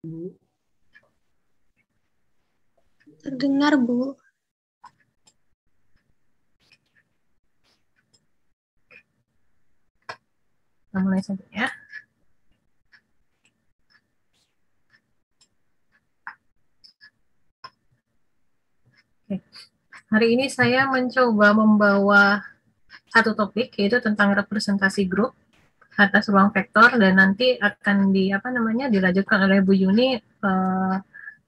Bu. Terdengar, Bu. Kita mulai saja ya. Oke. Hari ini saya mencoba membawa satu topik, yaitu tentang representasi grup atas ruang vektor, dan nanti akan dilanjutkan oleh Bu Yuni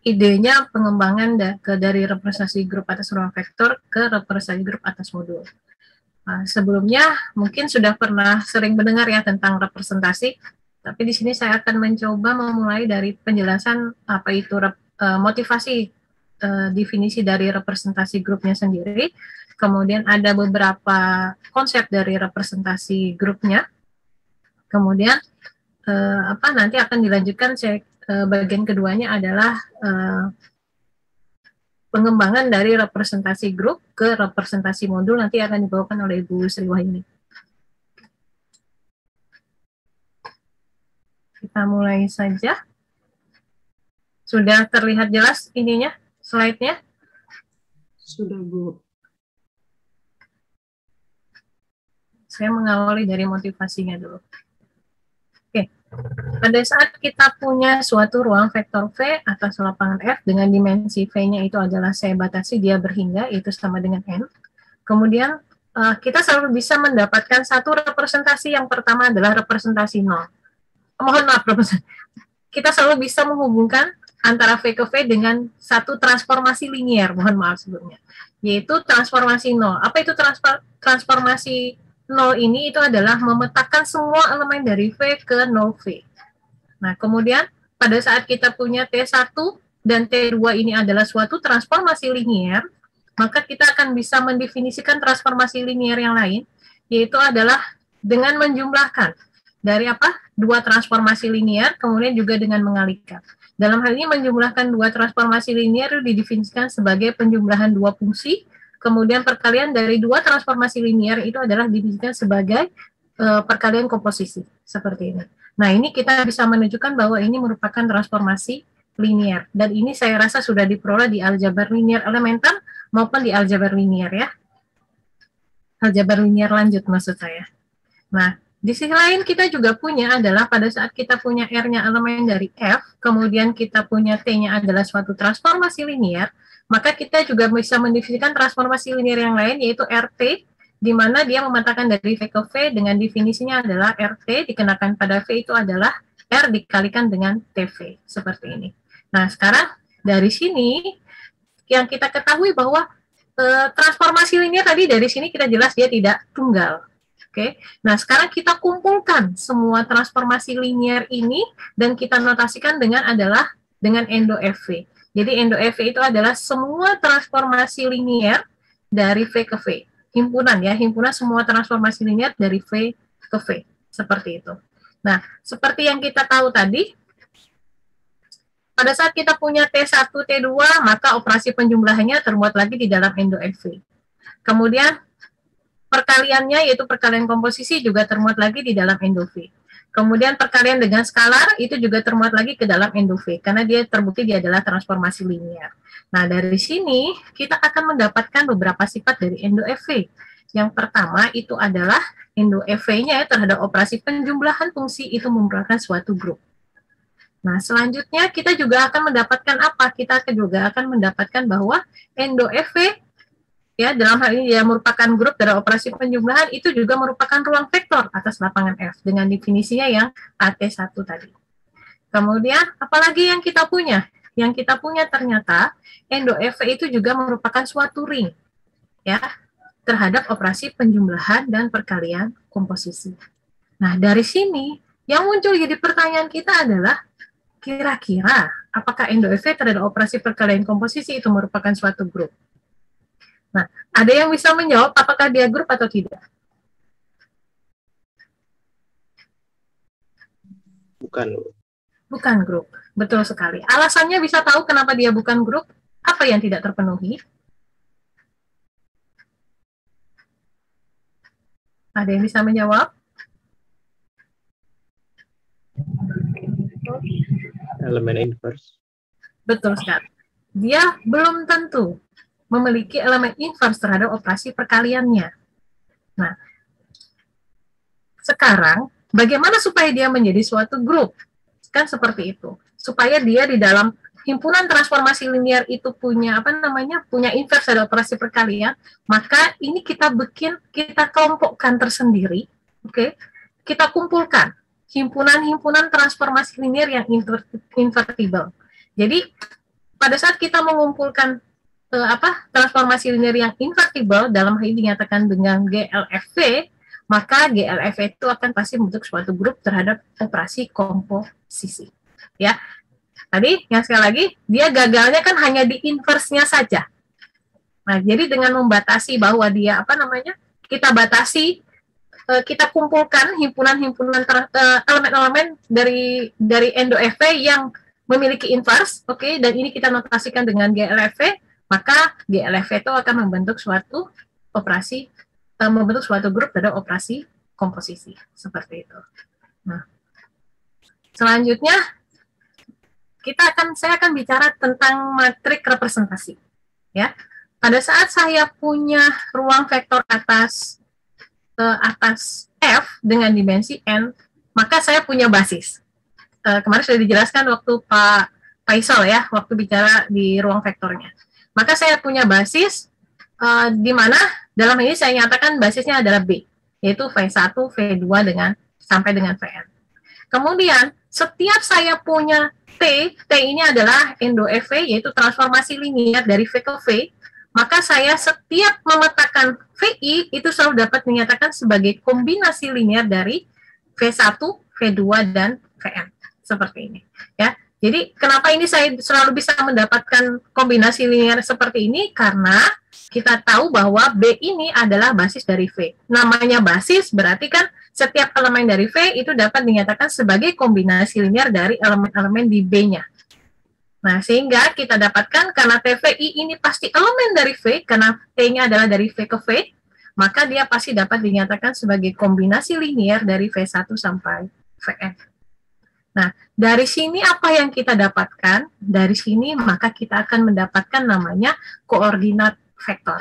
idenya pengembangan dari representasi grup atas ruang vektor ke representasi grup atas modul. Sebelumnya mungkin sudah pernah sering mendengar ya tentang representasi, tapi di sini saya akan mencoba memulai dari penjelasan apa itu motivasi definisi dari representasi grupnya sendiri, kemudian ada beberapa konsep dari representasi grupnya, kemudian nanti akan dilanjutkan bagian keduanya adalah pengembangan dari representasi grup ke representasi modul, nanti akan dibawakan oleh Ibu Sri Wahyuni. Kita mulai saja. Sudah terlihat jelas ininya, slide-nya? Sudah, Bu. Saya mengawali dari motivasinya dulu. Oke. Pada saat kita punya suatu ruang vektor V atas lapangan F dengan dimensi V-nya itu adalah saya batasi dia berhingga, itu sama dengan N. Kemudian kita selalu bisa mendapatkan satu representasi. Yang pertama adalah representasi 0. Mohon maaf, kita selalu bisa menghubungkan antara V ke V dengan satu transformasi linier, mohon maaf sebelumnya, yaitu transformasi 0. Apa itu transformasi 0 ini? Itu adalah memetakan semua elemen dari V ke 0V. Nah, kemudian pada saat kita punya T1 dan T2 ini adalah suatu transformasi linier, maka kita akan bisa mendefinisikan transformasi linier yang lain, yaitu adalah dengan menjumlahkan dari dua transformasi linier, kemudian juga dengan mengalihkan. Dalam hal ini menjumlahkan dua transformasi linier didefinisikan sebagai penjumlahan dua fungsi, kemudian perkalian dari dua transformasi linier itu adalah didefinisikan sebagai perkalian komposisi, seperti ini. Nah, ini kita bisa menunjukkan bahwa ini merupakan transformasi linier, dan ini saya rasa sudah diperoleh di aljabar linier elementer maupun di aljabar linier ya. Aljabar linier lanjut maksud saya. Nah, di sisi lain kita juga punya adalah pada saat kita punya R-nya elemen dari F, kemudian kita punya T-nya adalah suatu transformasi linier, maka kita juga bisa mendefinisikan transformasi linier yang lain, yaitu RT, di mana dia memetakan dari V ke V dengan definisinya adalah RT dikenakan pada V itu adalah R dikalikan dengan TV, seperti ini. Nah, sekarang dari sini yang kita ketahui bahwa transformasi linier tadi dari sini kita jelas dia tidak tunggal. Oke, nah sekarang kita kumpulkan semua transformasi linier ini dan kita notasikan dengan endo FV. Jadi endo FV itu adalah semua transformasi linier dari V ke V. Himpunan semua transformasi linier dari V ke V. Seperti itu. Nah, seperti yang kita tahu tadi, pada saat kita punya T1, T2, maka operasi penjumlahannya termuat lagi di dalam endo FV. Kemudian perkaliannya yaitu perkalian komposisi juga termuat lagi di dalam endo V. Kemudian perkalian dengan skalar itu juga termuat lagi ke dalam endo V karena dia terbukti dia adalah transformasi linier. Nah, dari sini kita akan mendapatkan beberapa sifat dari endo FV. Yang pertama itu adalah endo FV-nya terhadap operasi penjumlahan fungsi itu merupakan suatu grup. Nah, selanjutnya kita juga akan mendapatkan apa? Kita juga akan mendapatkan bahwa endo FV ya, dalam hal ini dia merupakan grup dari operasi penjumlahan, itu juga merupakan ruang vektor atas lapangan F dengan definisinya yang AT1 tadi. Kemudian apalagi yang kita punya? Yang kita punya ternyata endo FV itu juga merupakan suatu ring ya terhadap operasi penjumlahan dan perkalian komposisi. Nah, dari sini yang muncul jadi pertanyaan kita adalah kira-kira apakah endo FV terhadap operasi perkalian komposisi itu merupakan suatu grup? Nah, ada yang bisa menjawab apakah dia grup atau tidak? Bukan. Bukan grup, betul sekali. Alasannya bisa tahu kenapa dia bukan grup? Apa yang tidak terpenuhi? Ada yang bisa menjawab? elemen inverse. Betul sekali. Dia belum tentu memiliki elemen inverse terhadap operasi perkaliannya. Nah, sekarang bagaimana supaya dia menjadi suatu grup? Kan seperti itu. Supaya dia di dalam himpunan transformasi linear itu punya punya inverse dari operasi perkalian, maka ini kita kelompokkan tersendiri, oke? Kita kumpulkan himpunan-himpunan transformasi linear yang invertible. Jadi pada saat kita mengumpulkan transformasi linear yang invertible, dalam hal ini dinyatakan dengan GLFV, maka GLFV itu akan pasti membentuk suatu grup terhadap operasi komposisi. Ya, tadi yang sekali lagi dia gagalnya kan hanya di inverse-nya saja. Nah, jadi dengan membatasi bahwa dia kita batasi, kita kumpulkan himpunan-himpunan elemen-elemen dari endo-FV yang memiliki inverse, oke, dan ini kita notasikan dengan GLFV, maka GLFV itu akan membentuk suatu operasi, membentuk suatu grup terhadap operasi komposisi, seperti itu. Nah, selanjutnya saya akan bicara tentang matrik representasi. Ya, pada saat saya punya ruang vektor atas F dengan dimensi n, maka saya punya basis. Kemarin sudah dijelaskan waktu Pak Faisal ya, waktu bicara di ruang vektornya. Maka saya punya basis di mana dalam ini saya nyatakan basisnya adalah B, yaitu V1, V2 sampai dengan Vn. Kemudian setiap saya punya T ini adalah endo-FV, yaitu transformasi linear dari V ke V, maka saya setiap memetakan VI itu selalu dapat dinyatakan sebagai kombinasi linear dari V1, V2, dan Vn. Seperti ini. Ya. Jadi, kenapa ini saya selalu bisa mendapatkan kombinasi linear seperti ini? Karena kita tahu bahwa B ini adalah basis dari V. Namanya basis berarti kan setiap elemen dari V itu dapat dinyatakan sebagai kombinasi linear dari elemen-elemen di B-nya. Nah, sehingga kita dapatkan karena TVI ini pasti elemen dari V, karena T-nya adalah dari V ke V, maka dia pasti dapat dinyatakan sebagai kombinasi linear dari V1 sampai Vn. Nah, dari sini apa yang kita dapatkan? Dari sini maka kita akan mendapatkan namanya koordinat vektor.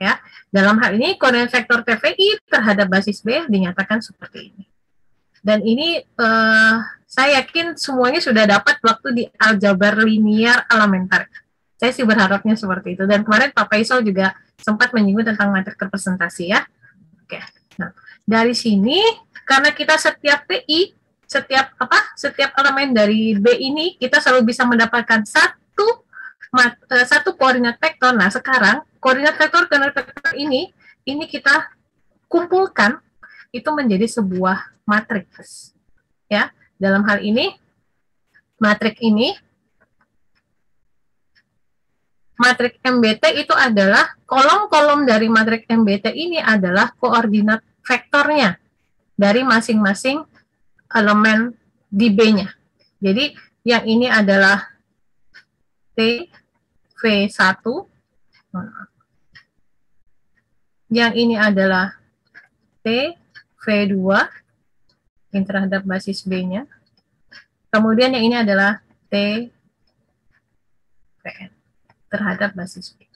Ya, dalam hal ini koordinat vektor TVI terhadap basis B dinyatakan seperti ini. Dan ini saya yakin semuanya sudah dapat waktu di aljabar linear elementer. Saya sih berharapnya seperti itu. Dan kemarin Pak Faisal juga sempat menyinggung tentang matrik representasi ya. Oke. Nah, dari sini karena kita setiap PI setiap elemen dari B ini kita selalu bisa mendapatkan satu koordinat vektor. Nah, sekarang koordinat vektor ini kita kumpulkan itu menjadi sebuah matriks. Ya, dalam hal ini matrik MBT itu adalah kolom-kolom dari matrik MBT ini adalah koordinat vektornya dari masing-masing elemen di B-nya. Jadi, yang ini adalah T, V1, yang ini adalah T, V2, yang terhadap basis B-nya. Kemudian yang ini adalah T, Vn, terhadap basis B.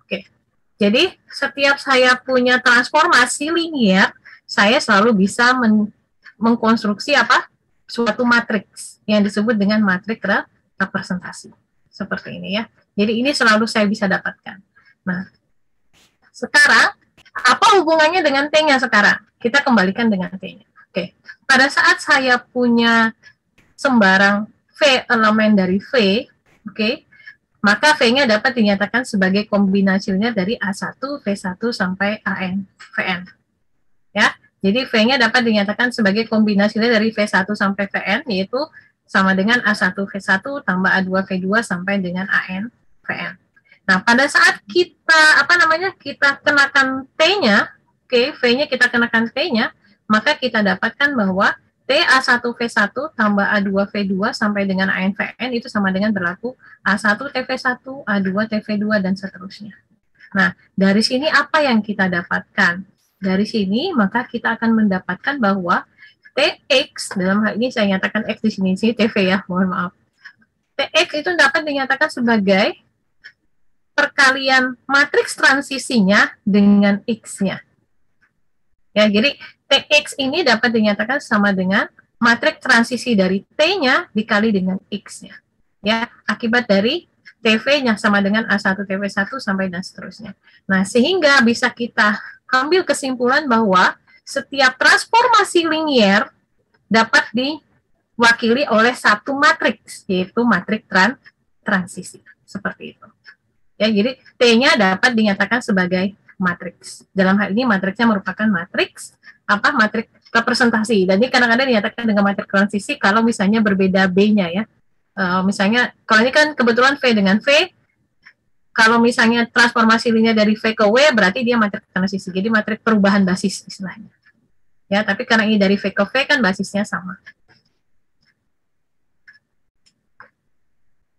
Oke, jadi setiap saya punya transformasi linear, saya selalu bisa mengkonstruksi suatu matriks yang disebut dengan matrik representasi seperti ini ya. Jadi ini selalu saya bisa dapatkan. Nah, sekarang apa hubungannya dengan T-nya sekarang? Kita kembalikan dengan T-nya. Oke, pada saat saya punya sembarang V elemen dari V, oke, maka V-nya dapat dinyatakan sebagai kombinasinya dari A1, V1 sampai AN, Vn. Ya. Jadi V-nya dapat dinyatakan sebagai kombinasinya dari V1 sampai Vn, yaitu sama dengan A1 V1 tambah A2 V2 sampai dengan AN Vn. Nah, pada saat kita kita kenakan T-nya, oke, V-nya kita kenakan T-nya, maka kita dapatkan bahwa T A1 V1 tambah A2 V2 sampai dengan AN Vn itu sama dengan berlaku A1 TV1, A2 TV2 dan seterusnya. Nah, dari sini apa yang kita dapatkan? Dari sini maka kita akan mendapatkan bahwa TX, dalam hal ini saya nyatakan X di sini TV ya, mohon maaf. TX itu dapat dinyatakan sebagai perkalian matriks transisinya dengan X-nya. Ya, jadi TX ini dapat dinyatakan sama dengan matriks transisi dari T-nya dikali dengan X-nya. Ya, akibat dari TV yang sama dengan A1 TV1 sampai dan seterusnya. Nah, sehingga bisa kita ambil kesimpulan bahwa setiap transformasi linier dapat diwakili oleh satu matriks, yaitu matriks transisi. Seperti itu. Ya, jadi T-nya dapat dinyatakan sebagai matriks. Dalam hal ini matriksnya merupakan matriks matriks representasi. Dan ini kadang-kadang dinyatakan dengan matriks transisi kalau misalnya berbeda B-nya ya. Misalnya kalau ini kan kebetulan V dengan V, kalau misalnya transformasi linier dari V ke W berarti dia matriks transisi. Jadi matriks perubahan basis istilahnya. Ya, tapi karena ini dari V ke V kan basisnya sama.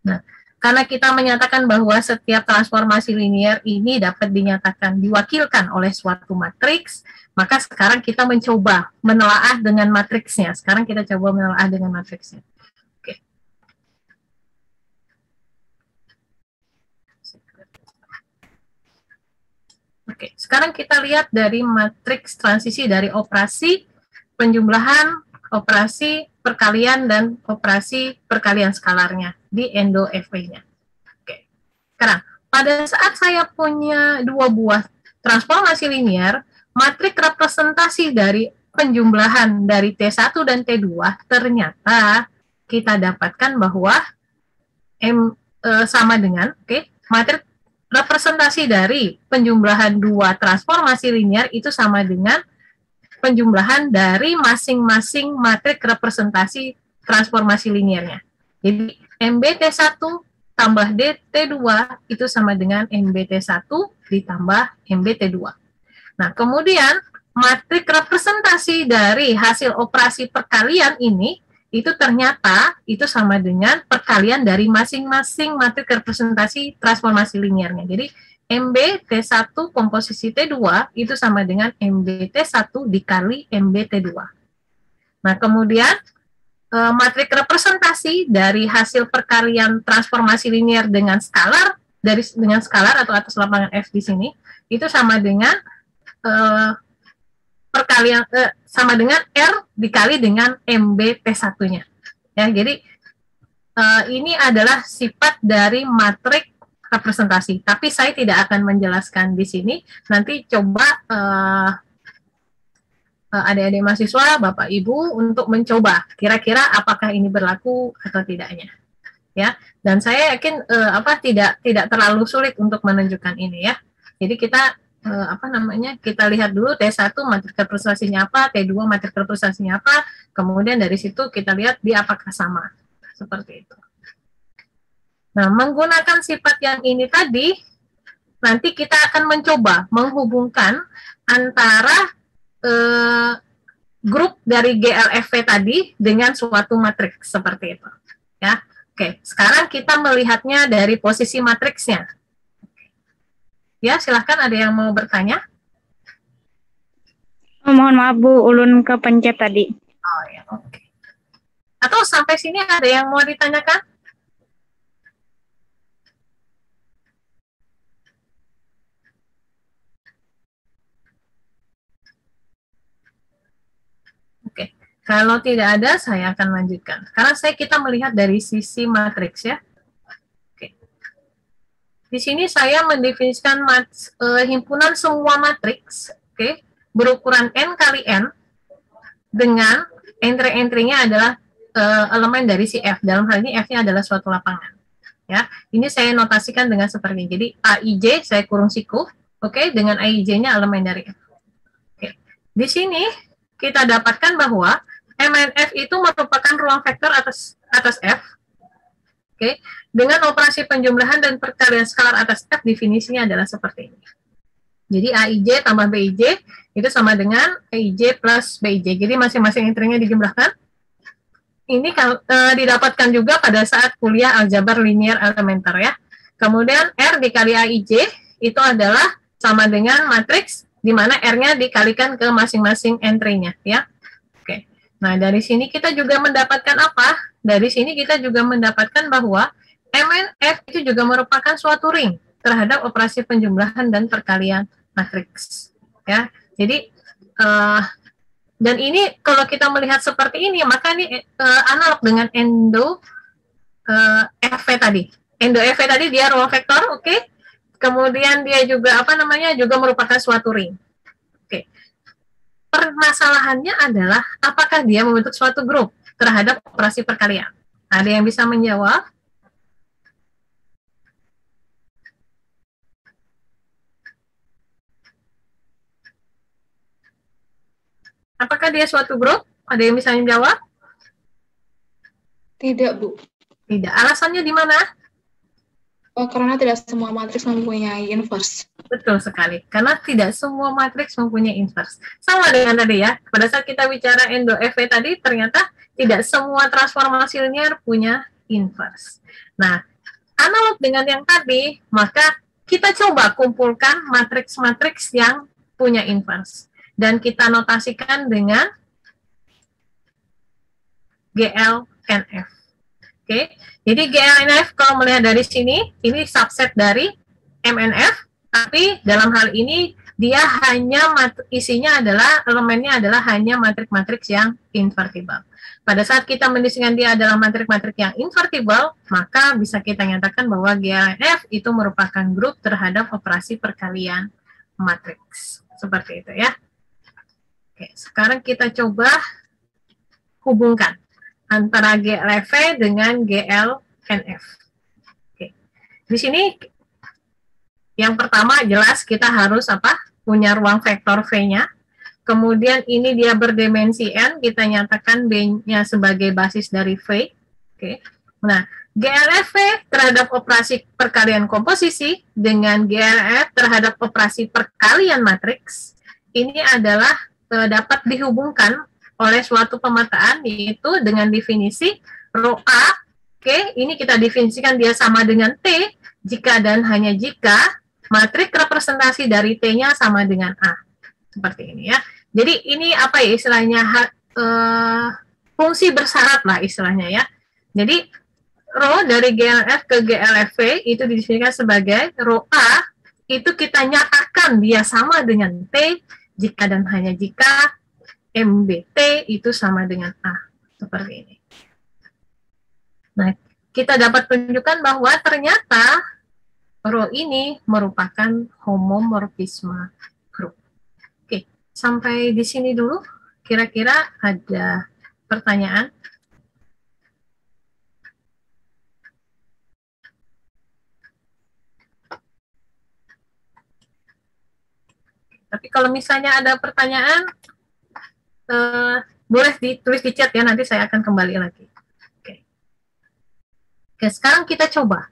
Nah, karena kita menyatakan bahwa setiap transformasi linier ini dapat dinyatakan diwakilkan oleh suatu matriks, maka sekarang kita mencoba menelaah dengan matriksnya. Sekarang kita coba menelaah dengan matriksnya. Oke, sekarang kita lihat dari matriks transisi dari operasi penjumlahan, operasi perkalian, dan operasi perkalian skalarnya di endo FV-nya. Oke, sekarang pada saat saya punya dua buah transformasi linier, matriks representasi dari penjumlahan dari T1 dan T2 ternyata kita dapatkan bahwa sama dengan matriks representasi dari penjumlahan dua transformasi linier itu sama dengan penjumlahan dari masing-masing matriks representasi transformasi liniernya. Jadi MBT1 tambah DT2 itu sama dengan MBT1 ditambah MBT2. Nah, kemudian matriks representasi dari hasil operasi perkalian ini itu ternyata itu sama dengan perkalian dari masing-masing matriks representasi transformasi liniernya. Jadi MB T1 komposisi T2 itu sama dengan MB T1 dikali MB T2. Nah, kemudian matriks representasi dari hasil perkalian transformasi linier dengan skalar, dengan skalar atau atas lapangan F di sini, itu sama dengan perkalian sama dengan R dikali dengan MB T1-nya. Ya, jadi ini adalah sifat dari matriks representasi. Tapi saya tidak akan menjelaskan di sini. Nanti coba adik-adik mahasiswa, Bapak Ibu untuk mencoba kira-kira apakah ini berlaku atau tidaknya. Ya, dan saya yakin tidak terlalu sulit untuk menunjukkan ini ya. Jadi kita kita lihat dulu T1 matriks representasinya apa, T2 matriks representasinya apa, kemudian dari situ kita lihat dia apakah sama, seperti itu. Nah, menggunakan sifat yang ini tadi, nanti kita akan mencoba menghubungkan antara grup dari GLFV tadi dengan suatu matriks, seperti itu. Ya, oke. Sekarang kita melihatnya dari posisi matriksnya. Ya, silahkan ada yang mau bertanya? Oh, mohon maaf Bu, ulun kepencet tadi. Oh ya, oke. Atau sampai sini ada yang mau ditanyakan? Oke, kalau tidak ada, saya akan lanjutkan. Sekarang kita melihat dari sisi matriks ya. Di sini saya mendefinisikan himpunan semua matriks, berukuran N kali N, dengan entry-entry-nya adalah elemen dari si F. Dalam hal ini F-nya adalah suatu lapangan. Ya, ini saya notasikan dengan seperti ini. Jadi AIJ saya kurung siku, dengan AIJ-nya elemen dari F. Di sini kita dapatkan bahwa MNF itu merupakan ruang vektor atas F. Dengan operasi penjumlahan dan perkalian skalar atas F, definisinya adalah seperti ini. Jadi AIJ tambah BIJ itu sama dengan AIJ plus BIJ. Jadi masing-masing entry-nya dijumlahkan. Ini didapatkan juga pada saat kuliah aljabar linear elementer ya. Kemudian R dikali AIJ itu adalah sama dengan matriks di mana R-nya dikalikan ke masing-masing entry-nya ya. Nah, dari sini kita juga mendapatkan apa? Dari sini kita juga mendapatkan bahwa MNF itu juga merupakan suatu ring terhadap operasi penjumlahan dan perkalian matriks. Ya, jadi dan ini kalau kita melihat seperti ini, maka ini analog dengan endo FV tadi. Endo FV tadi dia ruang vektor, oke. Kemudian dia juga juga merupakan suatu ring. Oke. Permasalahannya adalah apakah dia membentuk suatu grup terhadap operasi perkalian? Ada yang bisa menjawab? Apakah dia suatu grup? Ada yang bisa menjawab? Tidak, Bu. Tidak. Alasannya di mana? Karena tidak semua matriks mempunyai inverse. Betul sekali. Karena tidak semua matriks mempunyai inverse. Sama dengan tadi ya. Pada saat kita bicara endo FV tadi, ternyata tidak semua transformasi linear punya inverse. Nah, analog dengan yang tadi, maka kita coba kumpulkan matriks-matriks yang punya inverse. Dan kita notasikan dengan GLNF. Oke, jadi GLNF kalau melihat dari sini, ini subset dari MNF, tapi dalam hal ini dia hanya isinya adalah, elemennya adalah hanya matrik-matriks yang invertible. Pada saat kita mendefinisikan dia adalah matrik-matrik yang invertible, maka bisa kita nyatakan bahwa GLNF itu merupakan grup terhadap operasi perkalian matriks. Seperti itu ya. Oke, sekarang kita coba hubungkan antara GLFV dengan GLNF. Oke. Di sini yang pertama jelas kita harus punya ruang vektor V-nya. Kemudian ini dia berdimensi N, kita nyatakan B-nya sebagai basis dari V. Oke. Nah, GLFV terhadap operasi perkalian komposisi dengan GLF terhadap operasi perkalian matriks ini adalah dapat dihubungkan oleh suatu pemetaan, yaitu dengan definisi rho A. Oke, ini kita definisikan dia sama dengan T jika dan hanya jika matrik representasi dari T-nya sama dengan A. Seperti ini ya. Jadi ini apa ya istilahnya fungsi bersyarat lah istilahnya ya. Jadi rho dari GLF ke GLFV itu didefinisikan sebagai rho A itu kita nyatakan dia sama dengan T jika dan hanya jika MBT itu sama dengan A. Seperti ini. Nah, kita dapat tunjukkan bahwa ternyata rho ini merupakan homomorfisme grup. Oke, sampai di sini dulu. Kira-kira ada pertanyaan? Tapi kalau misalnya ada pertanyaan, boleh ditulis di chat ya, nanti saya akan kembali lagi. Oke, sekarang kita coba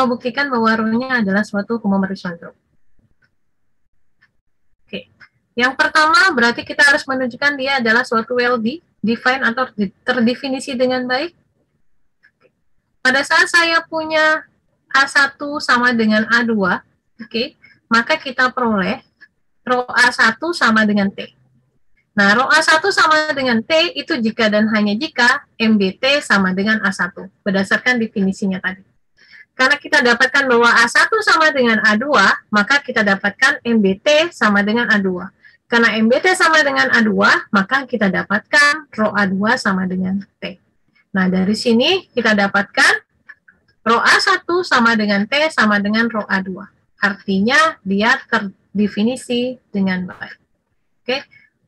buktikan bahwa rho-nya adalah suatu homomorfisme grup. Oke, yang pertama berarti kita harus menunjukkan dia adalah suatu WLD, define atau terdefinisi dengan baik. Pada saat saya punya A1 sama dengan A2, oke, maka kita peroleh rho A1 sama dengan T. Nah, rho A1 sama dengan T itu jika dan hanya jika MBT sama dengan A1, berdasarkan definisinya tadi. Karena kita dapatkan bahwa A1 sama dengan A2, maka kita dapatkan MBT sama dengan A2. Karena MBT sama dengan A2, maka kita dapatkan rho A2 sama dengan T. Nah, dari sini kita dapatkan rho A1 sama dengan T sama dengan rho A2. Artinya dia terdefinisi dengan baik. Oke.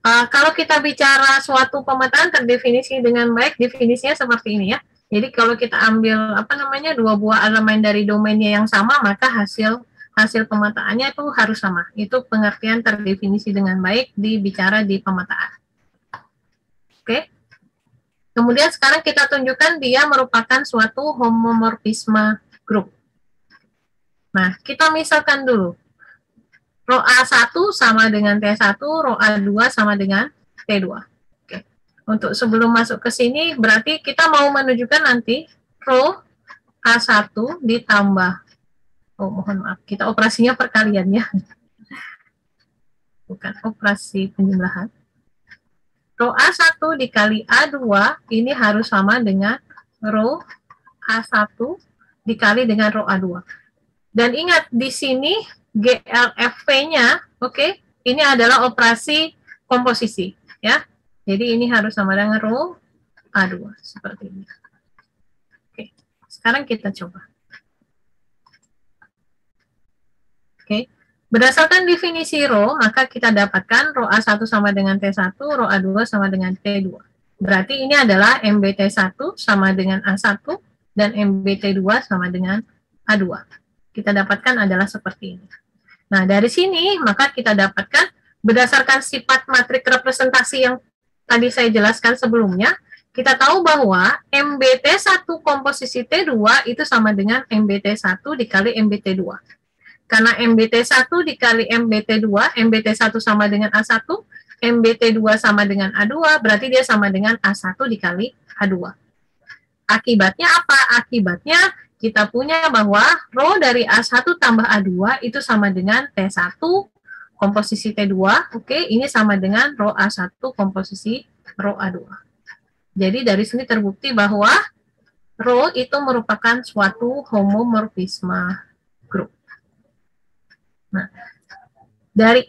Kalau kita bicara suatu pemetaan terdefinisi dengan baik, definisinya seperti ini ya. Jadi kalau kita ambil dua buah elemen dari domainnya yang sama, maka hasil pemetaannya itu harus sama. Itu pengertian terdefinisi dengan baik dibicara di pemetaan. Oke. Kemudian sekarang kita tunjukkan dia merupakan suatu homomorfisme grup. Nah, kita misalkan dulu. Rho A1 sama dengan T1, rho A2 sama dengan T2. Oke. Untuk sebelum masuk ke sini, berarti kita mau menunjukkan nanti rho A1 ditambah, mohon maaf, kita operasinya perkalian ya. Bukan operasi penjumlahan. Rho A1 dikali A2 ini harus sama dengan rho A1 dikali dengan rho A2. Dan ingat, di sini GLFV-nya, oke, ini adalah operasi komposisi, ya. Jadi ini harus sama dengan rho A2, seperti ini. Oke, sekarang kita coba. Oke, berdasarkan definisi rho, maka kita dapatkan rho A1 sama dengan T1, rho A2 sama dengan T2. Berarti ini adalah MBT1 sama dengan A1, dan MBT2 sama dengan A2. Kita dapatkan adalah seperti ini. Nah, dari sini, maka kita dapatkan berdasarkan sifat matrik representasi yang tadi saya jelaskan sebelumnya, kita tahu bahwa MBT1 komposisi T2 itu sama dengan MBT1 dikali MBT2. Karena MBT1 dikali MBT2, MBT1 sama dengan A1, MBT2 sama dengan A2, berarti dia sama dengan A1 dikali A2. Akibatnya apa? Akibatnya kita punya bahwa rho dari A1 tambah A2 itu sama dengan T1 komposisi T2, oke, ini sama dengan rho A1 komposisi rho A2. Jadi dari sini terbukti bahwa rho itu merupakan suatu homomorfisme grup. Nah, dari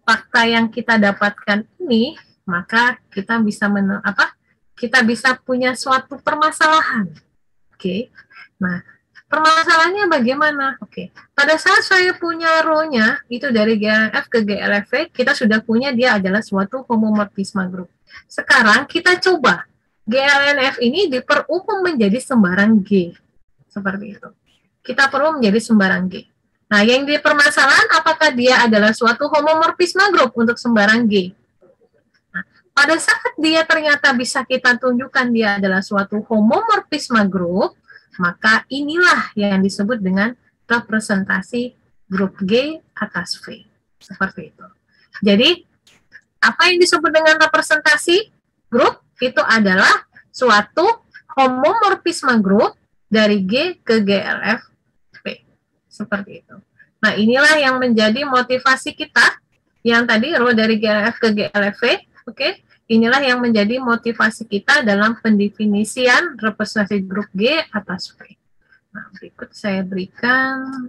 fakta yang kita dapatkan ini, maka kita bisa kita bisa punya suatu permasalahan. Oke. Nah, permasalahannya bagaimana? Oke. Pada saat saya punya rho-nya itu dari GLF ke GLFV, kita sudah punya dia adalah suatu homomorfisme grup. Sekarang kita coba GLNF ini diperumum menjadi sembarang G. Seperti itu. Kita perlu menjadi sembarang G. Nah, yang dipermasalahan apakah dia adalah suatu homomorfisme grup untuk sembarang G. Nah, pada saat dia ternyata bisa kita tunjukkan dia adalah suatu homomorfisme grup, maka inilah yang disebut dengan representasi grup G atas V. Seperti itu. Jadi, apa yang disebut dengan representasi grup? Itu adalah suatu homomorfisme grup dari G ke GLF V. Seperti itu. Nah, inilah yang menjadi motivasi kita, yang tadi rho dari GLF ke GLF V, oke? Inilah yang menjadi motivasi kita dalam pendefinisian representasi grup G atas V. Nah, berikut saya berikan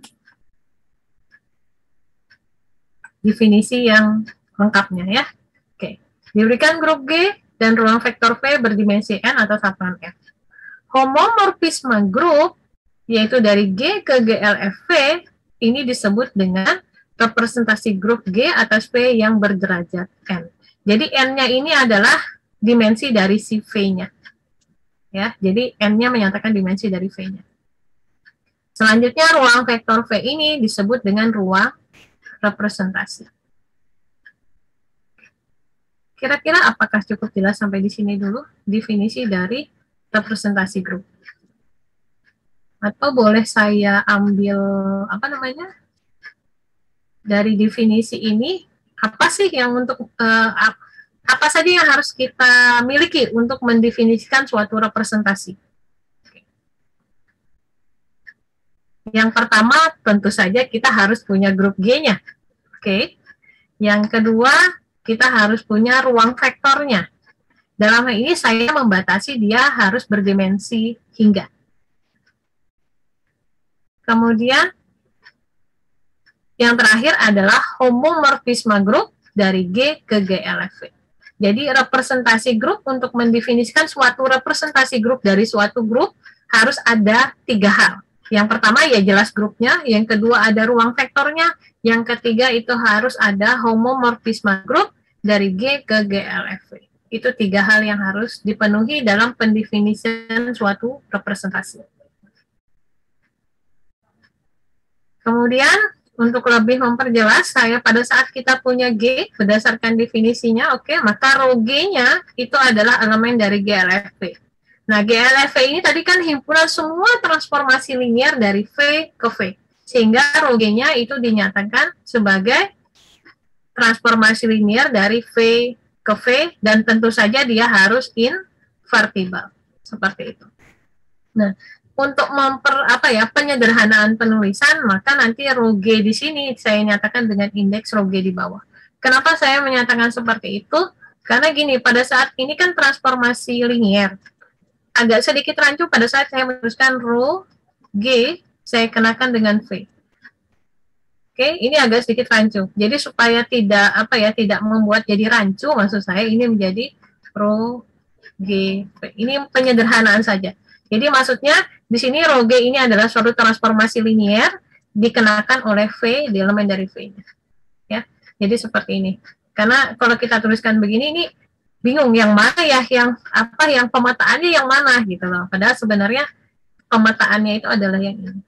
definisi yang lengkapnya ya. Oke, diberikan grup G dan ruang vektor V berdimensi N atas satuan F. Homomorfisme grup, yaitu dari G ke GLF V, ini disebut dengan representasi grup G atas V yang berderajat N. Jadi N-nya ini adalah dimensi dari si V-nya. Ya, jadi N-nya menyatakan dimensi dari V-nya. Selanjutnya ruang vektor V ini disebut dengan ruang representasi. Kira-kira apakah cukup jelas sampai di sini dulu definisi dari representasi grup? Atau boleh saya ambil dari definisi ini, apa sih yang apa saja yang harus kita miliki untuk mendefinisikan suatu representasi? Yang pertama, tentu saja kita harus punya grup G-nya. Oke. Yang kedua, kita harus punya ruang vektornya. Dalam hal ini saya membatasi dia harus berdimensi hingga. Kemudian, yang terakhir adalah homomorfisme grup dari G ke GLFV. Jadi representasi grup untuk mendefinisikan suatu representasi grup dari suatu grup harus ada 3 hal. Yang pertama ya jelas grupnya, yang kedua ada ruang vektornya, yang ketiga itu harus ada homomorfisme grup dari G ke GLFV. Itu 3 hal yang harus dipenuhi dalam pendefinisian suatu representasi. Kemudian untuk lebih memperjelas, saya pada saat kita punya G, berdasarkan definisinya, oke, maka rho G-nya itu adalah elemen dari GLFV. Nah, GLFV ini tadi kan himpunan semua transformasi linear dari V ke V. Sehingga rho G-nya itu dinyatakan sebagai transformasi linear dari V ke V, dan tentu saja dia harus invertible. Seperti itu. Nah, untuk penyederhanaan penulisan, maka nanti rho G di sini saya nyatakan dengan indeks rho G di bawah. Kenapa saya menyatakan seperti itu? Karena gini, pada saat ini kan transformasi linier. Agak sedikit rancu pada saat saya menuliskan rho G, saya kenakan dengan V. Oke, ini agak sedikit rancu. Jadi supaya tidak tidak membuat jadi rancu, maksud saya ini menjadi rho G V. Ini penyederhanaan saja. Jadi maksudnya di sini rho G ini adalah suatu transformasi linier dikenakan oleh V di elemen dari V. Ya, jadi seperti ini. Karena kalau kita tuliskan begini, ini bingung yang mana ya, yang pemetaannya yang mana gitu loh. Padahal sebenarnya pemetaannya itu adalah yang ini.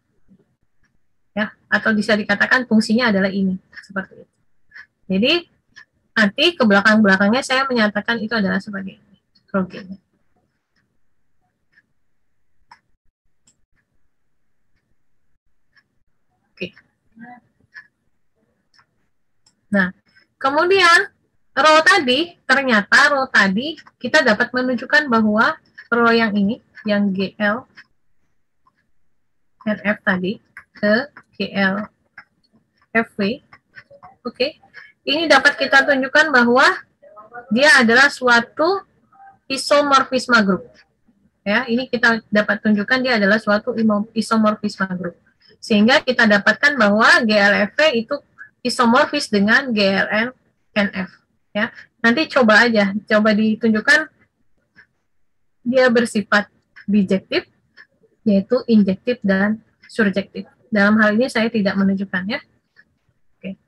Ya, atau bisa dikatakan fungsinya adalah ini, seperti itu. Jadi nanti ke belakang-belakangnya saya menyatakan itu adalah sebagai ini, rho G-nya. Oke. Nah, kemudian ternyata rho tadi kita dapat menunjukkan bahwa rho yang ini, yang GL NF tadi ke GL FV, oke, ini dapat kita tunjukkan bahwa dia adalah suatu isomorfisme grup. Ya, ini kita dapat tunjukkan dia adalah suatu isomorfisme grup. Sehingga kita dapatkan bahwa GLFV itu isomorfis dengan GLNF. Ya, nanti coba ditunjukkan dia bersifat bijektif, yaitu injektif dan surjektif. Dalam hal ini saya tidak menunjukkannya. Oke.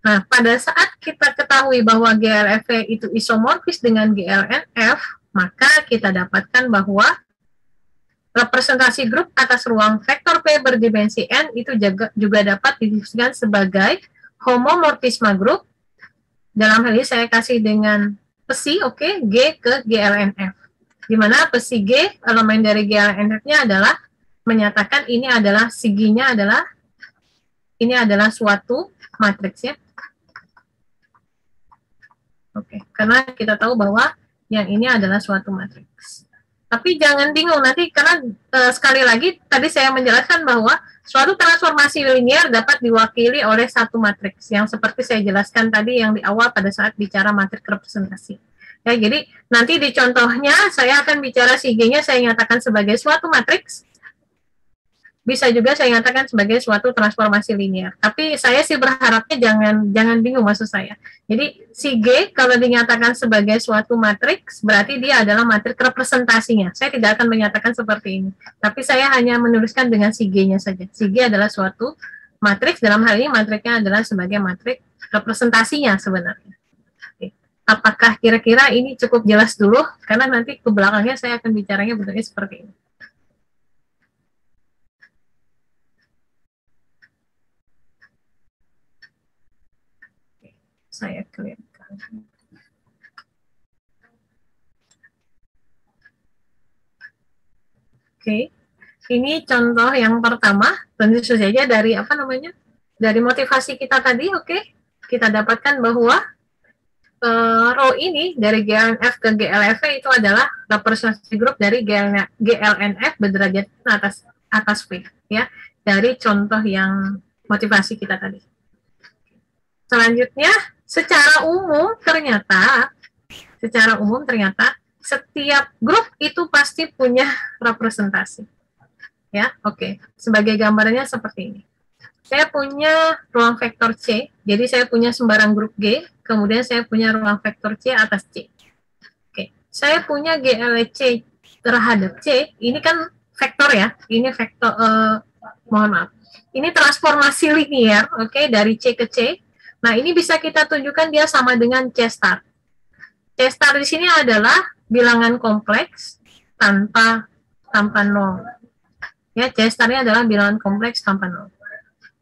Nah, pada saat kita ketahui bahwa GLFV itu isomorfis dengan GLNF, maka kita dapatkan bahwa representasi grup atas ruang vektor P berdimensi N itu juga dapat didefinisikan sebagai homomorfisme grup. Dalam hal ini saya kasih dengan psi, oke, G ke GLNF. Di mana psi G, elemen dari GLNF-nya adalah menyatakan ini adalah siginya adalah ini adalah suatu matriks ya. Oke, karena kita tahu bahwa yang ini adalah suatu matriks. Tapi jangan bingung nanti karena sekali lagi tadi saya menjelaskan bahwa suatu transformasi linier dapat diwakili oleh satu matriks yang seperti saya jelaskan tadi yang di awal pada saat bicara matriks representasi. Ya, jadi nanti di contohnya saya akan bicara si G-nya saya nyatakan sebagai suatu matriks. Bisa juga saya nyatakan sebagai suatu transformasi linier. Tapi saya sih berharapnya jangan bingung maksud saya. Jadi si G kalau dinyatakan sebagai suatu matriks berarti dia adalah matriks representasinya. Saya tidak akan menyatakan seperti ini. Tapi saya hanya menuliskan dengan si G-nya saja. Si G adalah suatu matriks, dalam hal ini matriksnya adalah sebagai matriks representasinya sebenarnya. Oke. Apakah kira-kira ini cukup jelas dulu? Karena nanti ke belakangnya saya akan bicaranya bentuknya seperti ini. Saya clearkan. Oke, ini contoh yang pertama, tentu saja dari dari motivasi kita tadi, oke, kita dapatkan bahwa rho ini dari GLNF ke GLFV itu adalah representasi grup dari GLNF berderajat atas V, ya, dari contoh yang motivasi kita tadi. Selanjutnya, secara umum ternyata setiap grup itu pasti punya representasi. Ya, oke. Sebagai gambarannya seperti ini. Saya punya ruang vektor C, jadi saya punya sembarang grup G, kemudian saya punya ruang vektor C atas C. Oke. Saya punya GLC terhadap C, ini kan vektor ya, ini vektor, mohon maaf. Ini transformasi linier, oke, dari C ke C. Nah, ini bisa kita tunjukkan dia sama dengan C star. C star di sini adalah bilangan kompleks tanpa nol. Ya, C star-nya adalah bilangan kompleks tanpa nol.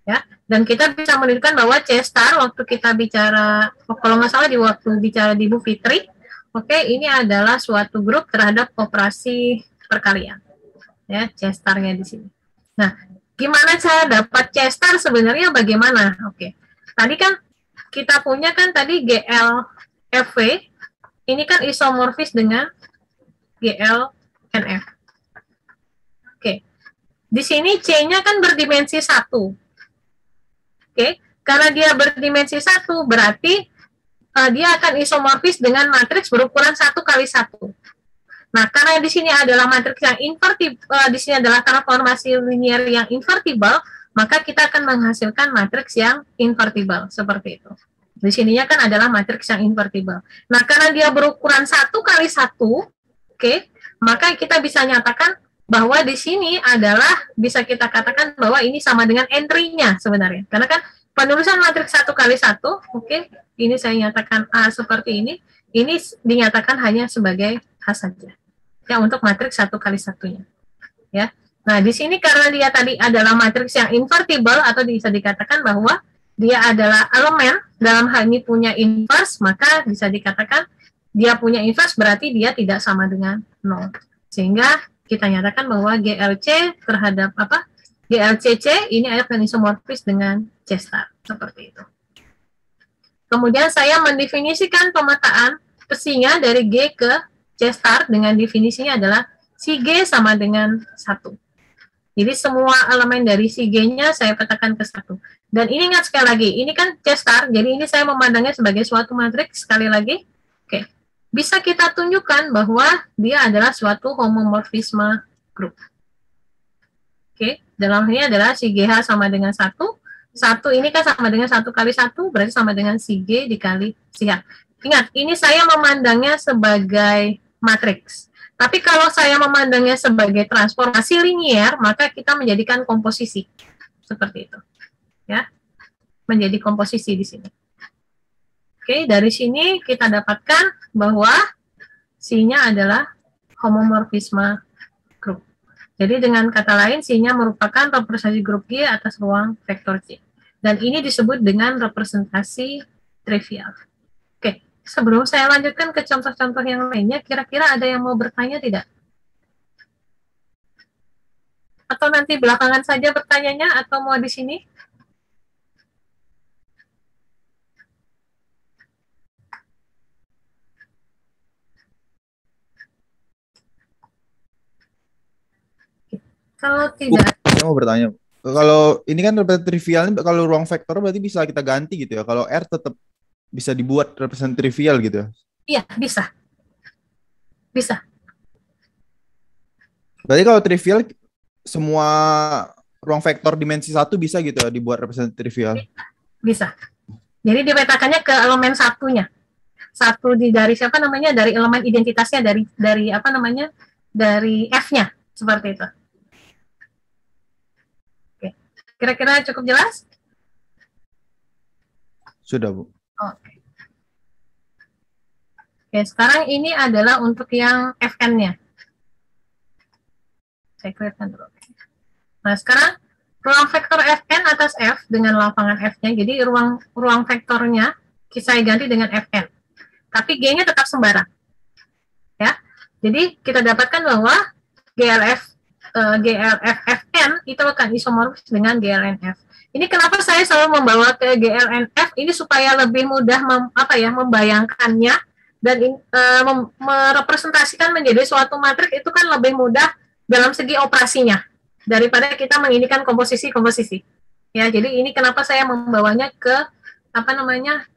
Ya, dan kita bisa menunjukkan bahwa C star waktu kita bicara, kalau nggak salah waktu bicara di Bu Fitri, oke, ini adalah suatu grup terhadap operasi perkalian. Ya, C star-nya di sini. Nah, gimana cara dapat C star sebenarnya bagaimana? Oke. Tadi kan kita punya kan tadi GLFV, ini kan isomorfis dengan GLNF. Oke. Di sini C-nya kan berdimensi 1. Oke, karena dia berdimensi 1, berarti dia akan isomorfis dengan matriks berukuran 1 kali 1. Nah, karena di sini adalah matriks yang invertible, di sini adalah transformasi linear yang invertible, maka kita akan menghasilkan matriks yang invertible seperti itu. Di sininya kan adalah matriks yang invertible. Nah, karena dia berukuran 1 kali 1, oke, maka kita bisa nyatakan bahwa di sini adalah bisa kita katakan bahwa ini sama dengan entry-nya sebenarnya. Karena kan penulisan matriks 1 kali 1, oke, ini saya nyatakan A seperti ini dinyatakan hanya sebagai A saja. Ya, untuk matriks 1 kali 1-nya. Ya. Nah, di sini karena dia tadi adalah matriks yang invertible atau bisa dikatakan bahwa dia adalah elemen dalam hal ini punya inverse, maka bisa dikatakan dia punya inverse berarti dia tidak sama dengan 0. Sehingga kita nyatakan bahwa GLC terhadap GLCC ini akan isomorfis dengan C star seperti itu. Kemudian saya mendefinisikan pemetaan pesinya dari G ke C star dengan definisinya adalah si G sama dengan 1. Jadi semua elemen dari si G-nya saya petakan ke 1. Dan ini ingat sekali lagi, ini kan C star, jadi ini saya memandangnya sebagai suatu matriks sekali lagi. Oke, bisa kita tunjukkan bahwa dia adalah suatu homomorfisme grup. Oke, dalam hal ini adalah si GH sama dengan 1. 1 ini kan sama dengan 1 kali 1, berarti sama dengan si G dikali si H. Ingat, ini saya memandangnya sebagai matriks. Tapi kalau saya memandangnya sebagai transformasi linier, maka kita menjadikan komposisi. Seperti itu. Ya, menjadi komposisi di sini. Oke, dari sini kita dapatkan bahwa C-nya adalah homomorfisme grup. Jadi dengan kata lain, C-nya merupakan representasi grup G atas ruang vektor C. Dan ini disebut dengan representasi trivial. Oke, sebelum saya lanjutkan ke contoh-contoh yang lainnya, kira-kira ada yang mau bertanya tidak? Atau nanti belakangan saja bertanyanya, atau mau di sini? Kalau tidak, saya mau bertanya. Kalau ini kan representasi trivial, kalau ruang vektor berarti bisa kita ganti gitu ya. Kalau R tetap bisa dibuat representasi trivial gitu ya. iya, bisa. Bisa. Berarti kalau trivial semua ruang vektor dimensi 1 bisa gitu ya dibuat representasi trivial. Bisa. Jadi dipetakannya ke elemen satunya. Satu dari siapa namanya? Dari elemen identitasnya dari apa namanya? Dari F-nya seperti itu. Oke. Kira-kira cukup jelas? Sudah, Bu. Oke. Oke, sekarang ini adalah untuk yang Fn-nya. Saya clearkan dulu. Nah, sekarang ruang vektor Fn atas F dengan lapangan F-nya, jadi ruang vektornya saya ganti dengan Fn. Tapi G-nya tetap sembarang. Ya. Jadi kita dapatkan bahwa GLF Fn itu akan isomorfis dengan GLNF. Ini kenapa saya selalu membawa ke GLNF ini supaya lebih mudah membayangkannya dan merepresentasikan menjadi suatu matriks itu kan lebih mudah dalam segi operasinya daripada kita menginginkan komposisi-komposisi. Ya, jadi ini kenapa saya membawanya ke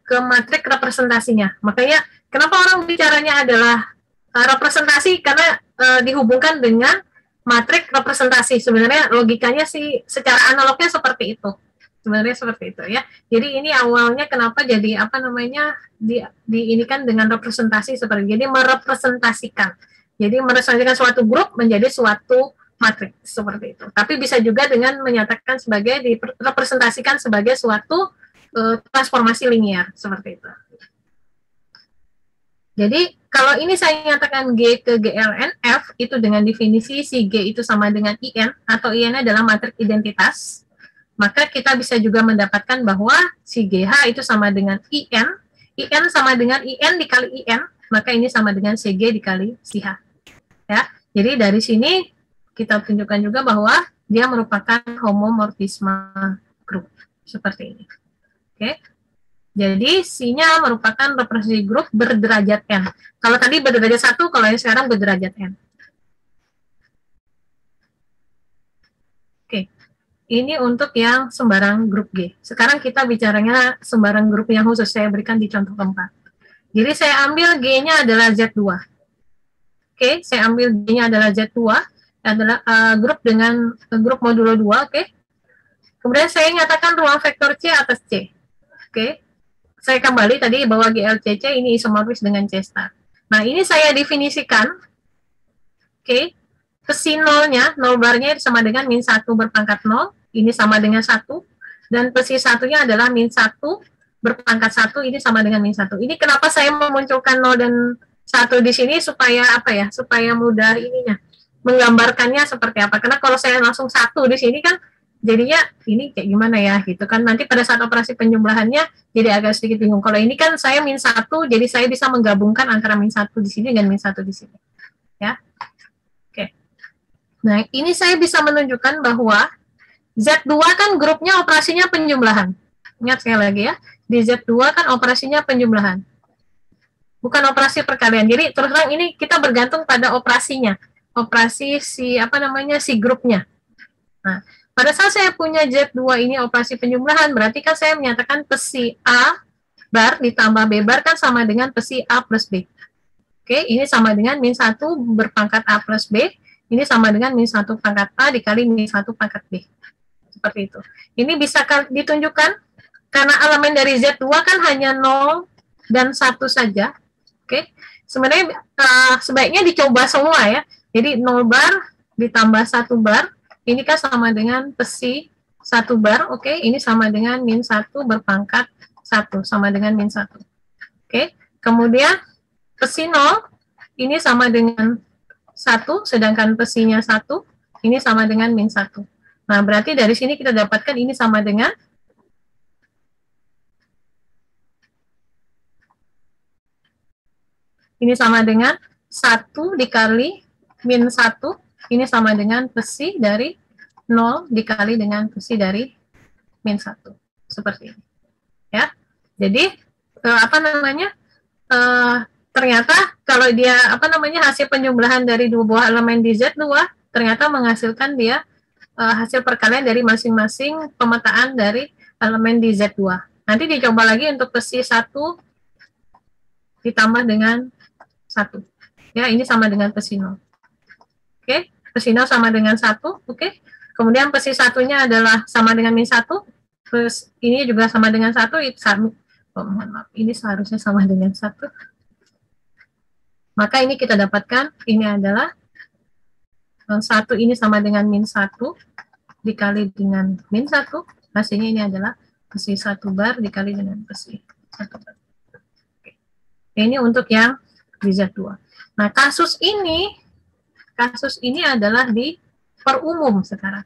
ke matriks representasinya. Makanya kenapa orang bicaranya adalah representasi karena dihubungkan dengan matriks representasi. Sebenarnya logikanya sih secara analognya seperti itu. Sebenarnya seperti itu ya. Jadi ini awalnya kenapa jadi diinikan dengan representasi seperti jadi merepresentasikan. Jadi merepresentasikan suatu grup menjadi suatu matriks seperti itu. Tapi bisa juga dengan menyatakan sebagai direpresentasikan sebagai suatu transformasi linier seperti itu. Jadi kalau ini saya nyatakan G ke GLNF itu dengan definisi si G itu sama dengan IN atau IN adalah matriks identitas, maka kita bisa juga mendapatkan bahwa si GH itu sama dengan IN sama dengan IN dikali IN, maka ini sama dengan CG dikali CH. Ya, jadi dari sini kita tunjukkan juga bahwa dia merupakan homomorfisme grup seperti ini. Oke. Jadi C-nya merupakan representasi grup berderajat N. Kalau tadi berderajat 1, kalau yang sekarang berderajat N. Oke. Ini untuk yang sembarang grup G. Sekarang kita bicaranya sembarang grup yang khusus. Saya berikan di contoh keempat. Jadi saya ambil G-nya adalah Z2. Oke, saya ambil G-nya adalah Z2, adalah grup dengan grup modulo 2, oke. Kemudian saya nyatakan ruang vektor C atas C. Oke. Saya kembali tadi bahwa GLCC ini isomorfis dengan C star. Nah, ini saya definisikan. Oke. Psi nolnya, nol barnya sama dengan min 1 berpangkat 0. Ini sama dengan 1. Dan psi satunya adalah min 1 berpangkat 1. Ini sama dengan min 1. Ini kenapa saya memunculkan 0 dan 1 di sini supaya apa ya? Supaya mudah ininya. Menggambarkannya seperti apa. Karena kalau saya langsung 1 di sini kan jadinya ini kayak gimana ya gitu kan. Nanti pada saat operasi penjumlahannya jadi agak sedikit bingung. Kalau ini kan saya min 1, jadi saya bisa menggabungkan antara min 1 di sini dengan min 1 di sini. Ya. Oke. Nah, ini saya bisa menunjukkan bahwa Z2 kan grupnya operasinya penjumlahan. Ingat sekali lagi ya. Di Z2 kan operasinya penjumlahan. Bukan operasi perkalian. Jadi terus terang ini kita bergantung pada operasinya. Operasi si grupnya. Nah, pada saat saya punya Z2 ini operasi penjumlahan, berarti kan saya menyatakan psi A bar ditambah B bar kan sama dengan psi A plus B. Oke, ini sama dengan min 1 berpangkat A plus B, ini sama dengan min 1 pangkat A dikali min 1 pangkat B. Seperti itu. Ini bisa ditunjukkan karena elemen dari Z2 kan hanya 0 dan 1 saja. Oke, sebenarnya sebaiknya dicoba semua ya. Jadi 0 bar ditambah 1 bar, ini kan sama dengan psi 1 bar, oke, ini sama dengan min 1 berpangkat 1, sama dengan min 1. Oke, kemudian psi 0, ini sama dengan 1, sedangkan psinya 1, ini sama dengan min 1. Nah, berarti dari sini kita dapatkan ini sama dengan ini sama dengan 1 dikali min 1, ini sama dengan psi dari 0 dikali dengan psi dari min 1. Seperti ini. Ya. Jadi, ternyata kalau dia, hasil penjumlahan dari dua buah elemen di Z2, ternyata menghasilkan dia hasil perkalian dari masing-masing pemetaan dari elemen di Z2. Nanti dicoba lagi untuk psi 1 ditambah dengan 1. Ya, ini sama dengan psi 0. Oke, psi 0 sama dengan 1, oke. Kemudian psi satunya adalah sama dengan min 1, terus ini juga sama dengan 1, mohon maaf, ini seharusnya sama dengan 1. Maka ini kita dapatkan, ini adalah 1 ini sama dengan min 1 dikali dengan min 1, hasilnya ini adalah psi 1 bar dikali dengan psi 1 bar. Oke. Ini untuk yang di Z2. Nah, kasus ini adalah di perumum sekarang.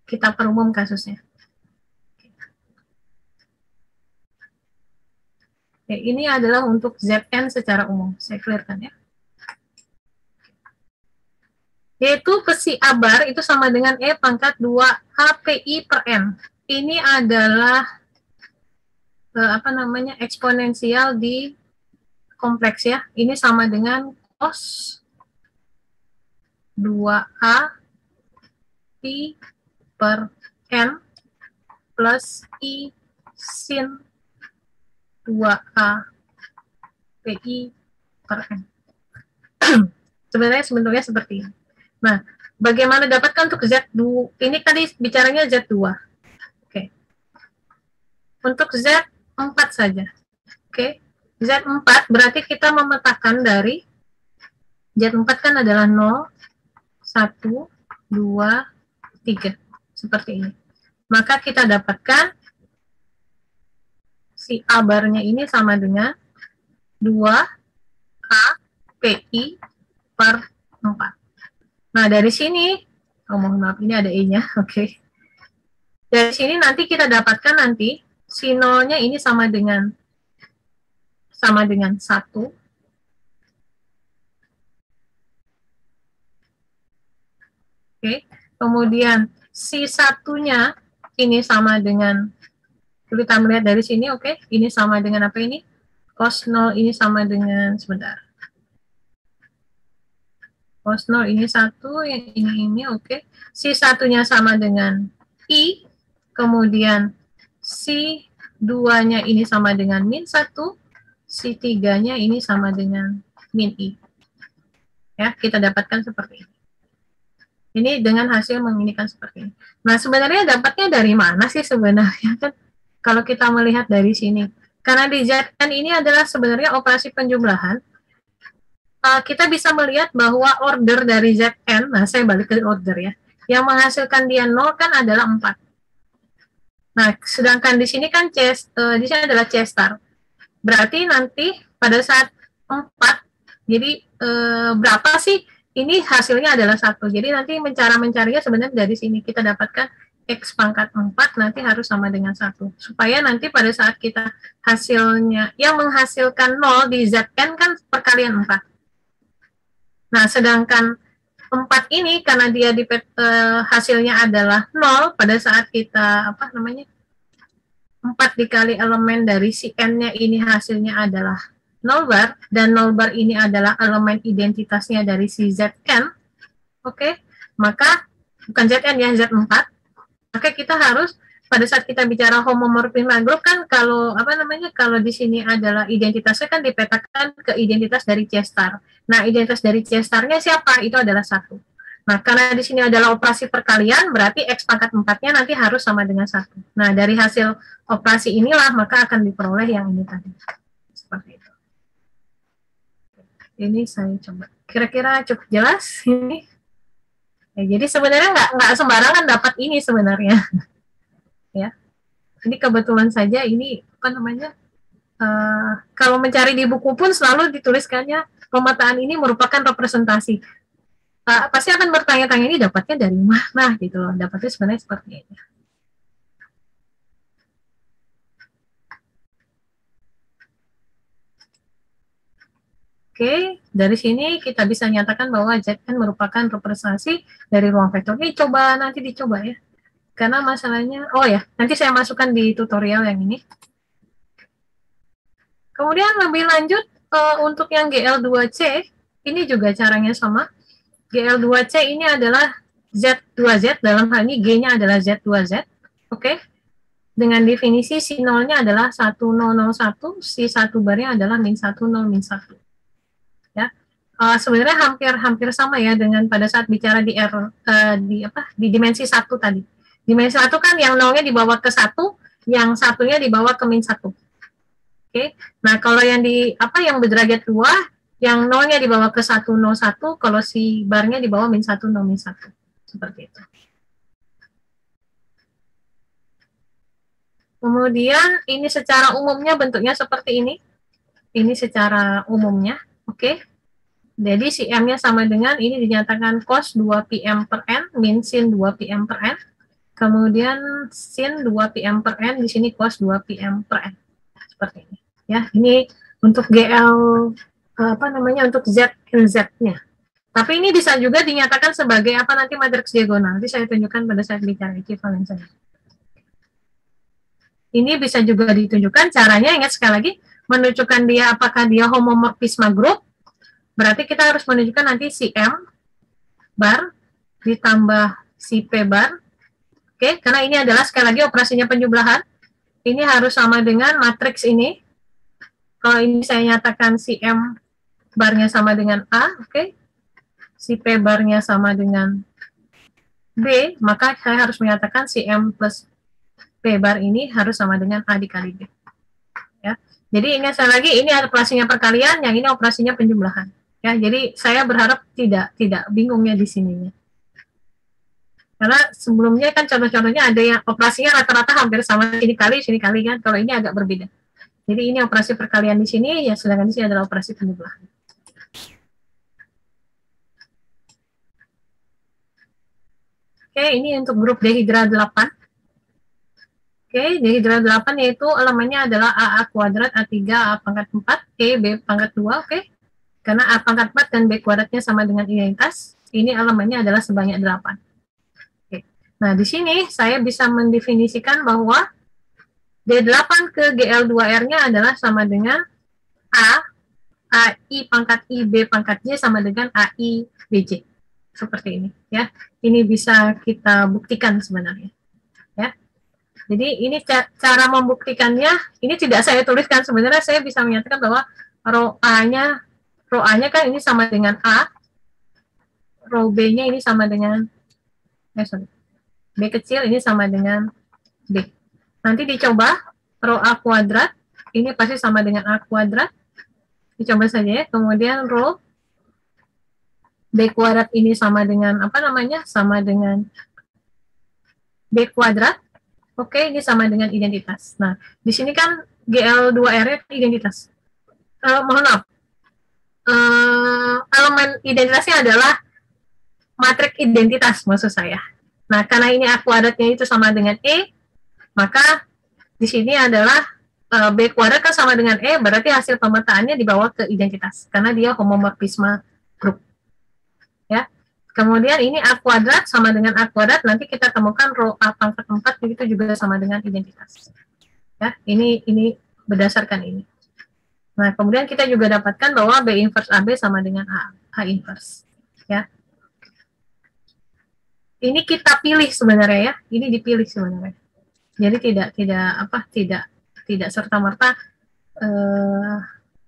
Kita perumum kasusnya. Oke, ini adalah untuk Zn secara umum. Saya clearkan ya. Yaitu psi A bar itu sama dengan E pangkat 2 HPI per N. Ini adalah eksponensial di kompleks ya. Ini sama dengan cos 2A pi per N plus I sin 2A PI per N. Sebenarnya seperti ini. Nah, bagaimana dapatkan untuk Z2? Ini tadi bicaranya Z2. Oke. Untuk Z4 saja. Oke. Z4 berarti kita memetakan dari Z4 kan adalah 0, 1, 2, 3. Seperti ini. Maka kita dapatkan si A barnya ini sama dengan 2A PI per 4. Nah, dari sini, mohon maaf, ini ada E-nya, oke. Dari sini nanti kita dapatkan nanti, si 0-nya ini sama dengan 1. Oke, kemudian si satunya ini sama dengan, kita melihat dari sini, oke, ini sama dengan apa ini? Cos 0 ini sama dengan, sebentar. Cos 0 ini 1, yang ini, oke. Si satunya sama dengan I, kemudian si 2-nya ini sama dengan min 1, si 3-nya ini sama dengan min I. Ya, kita dapatkan seperti ini. Ini dengan hasil menginikan seperti ini. Nah, sebenarnya dapatnya dari mana sih sebenarnya kan? Kalau kita melihat dari sini. Karena di Zn ini adalah sebenarnya operasi penjumlahan, kita bisa melihat bahwa order dari Zn, nah saya balik ke order ya, yang menghasilkan dia 0 kan adalah 4. Nah, sedangkan di sini kan di sini adalah C star. Berarti nanti pada saat 4, jadi berapa sih? Ini hasilnya adalah 1. Jadi nanti mencarinya sebenarnya dari sini kita dapatkan X pangkat 4 nanti harus sama dengan 1. Supaya nanti pada saat kita hasilnya, yang menghasilkan 0 di Zn kan perkalian 4. Nah, sedangkan 4 ini karena dia hasilnya adalah 0 pada saat kita 4 dikali elemen dari si n-nya ini hasilnya adalah 0 bar, dan 0 bar ini adalah elemen identitasnya dari si Zn. Oke, maka bukan Zn ya, Z4. Maka kita harus pada saat kita bicara homomorfisme grup kan kalau kalau di sini adalah identitasnya kan dipetakan ke identitas dari C star. Nah, identitas dari C star-nya siapa? Itu adalah 1. Nah, karena di sini adalah operasi perkalian, berarti X pangkat 4-nya nanti harus sama dengan 1. Nah, dari hasil operasi inilah maka akan diperoleh yang ini tadi. Seperti itu. Ini saya coba. Kira-kira cukup jelas ini? Ya, jadi sebenarnya nggak sembarangan dapat ini sebenarnya. Ya, ini kebetulan saja ini kalau mencari di buku pun selalu dituliskannya pemetaan ini merupakan representasi. Pasti akan bertanya-tanya ini dapatnya dari mana gitu loh. Dapatnya sebenarnya seperti ini. Oke, dari sini kita bisa nyatakan bahwa Zn merupakan representasi dari ruang vektor. Ini coba nanti dicoba ya. Karena masalahnya, nanti saya masukkan di tutorial yang ini. Kemudian lebih lanjut, untuk yang GL2C, ini juga caranya sama. GL2C ini adalah Z2Z, dalam hal ini G-nya adalah Z2Z. Oke. Dengan definisi si 0-nya adalah 1001, si 1 barnya adalah min 10 min 1. Ya. Sebenarnya hampir sama ya dengan pada saat bicara di di dimensi 1 tadi. Dimensi 1 kan yang 0-nya dibawa ke 1, yang 1-nya dibawa ke min 1. Oke. Nah, kalau yang yang berderajat 2, yang 0-nya dibawa ke 101, kalau si barnya dibawa min 1 min 1. Seperti itu. Kemudian ini secara umumnya bentuknya seperti ini. Ini secara umumnya, oke. Jadi si M-nya sama dengan ini dinyatakan cos 2 pm per n min sin 2 pm per n. Kemudian sin 2 pm per n, di sini cos 2 pm per n. Seperti ini. Ya, ini untuk GL untuk Z and Z-nya. Tapi ini bisa juga dinyatakan sebagai nanti matriks diagonal. Nanti saya tunjukkan pada saat bicara equivalence. Ini bisa juga ditunjukkan caranya, ingat sekali lagi, menunjukkan dia apakah dia homomorfisme grup. Berarti kita harus menunjukkan nanti si M bar ditambah si P bar. Oke, karena ini adalah sekali lagi operasinya penjumlahan. Ini harus sama dengan matriks ini. Kalau ini saya nyatakan si M barnya sama dengan A, oke. Si P barnya sama dengan B, maka saya harus menyatakan si M plus P bar ini harus sama dengan A dikali B. Ya. Jadi ingat sekali lagi, ini operasinya perkalian, yang ini operasinya penjumlahan. Ya, jadi saya berharap tidak bingungnya di sininya. Karena sebelumnya kan contoh-contohnya ada yang operasinya rata-rata hampir sama, sini kali kan, kalau ini agak berbeda. Jadi ini operasi perkalian di sini, ya sedangkan di sini adalah operasi penjumlahan. Oke, ini untuk grup dihidra 8. Oke, dihidra 8 yaitu elemennya adalah AA kuadrat, A3, A pangkat 4, E, B pangkat 2, oke. Karena A pangkat 4 dan B kuadratnya sama dengan identitas, ini elemennya adalah sebanyak 8. Oke. Nah, di sini saya bisa mendefinisikan bahwa D8 ke GL2R-nya adalah sama dengan AI pangkat I, B pangkat J sama dengan AI, BJ. Seperti ini, ya. Ini bisa kita buktikan sebenarnya. Ya. Jadi ini cara membuktikannya, ini tidak saya tuliskan, sebenarnya saya bisa menyatakan bahwa row A-nya kan ini sama dengan A, row B-nya ini sama dengan, B kecil ini sama dengan B. Nanti dicoba, row A kuadrat, ini pasti sama dengan A kuadrat, dicoba saja ya, kemudian row B kuadrat ini sama dengan, sama dengan B kuadrat. Oke, ini sama dengan identitas. Nah, di sini kan GL2R-nya identitas. Mohon maaf. Elemen identitasnya adalah matriks identitas, maksud saya. Nah, karena ini A kuadratnya itu sama dengan E, maka di sini adalah B kuadrat kan sama dengan E, berarti hasil pemetaannya dibawa ke identitas. Karena dia homomorfisme grup. Ya. Kemudian ini A kuadrat sama dengan A kuadrat, nanti kita temukan row A pangkat 4 begitu juga sama dengan identitas. Ya, ini berdasarkan ini. Nah, kemudian kita juga dapatkan bahwa B inverse AB sama dengan A inverse. Ya. Ini kita pilih sebenarnya ya, ini dipilih sebenarnya. Jadi tidak serta-merta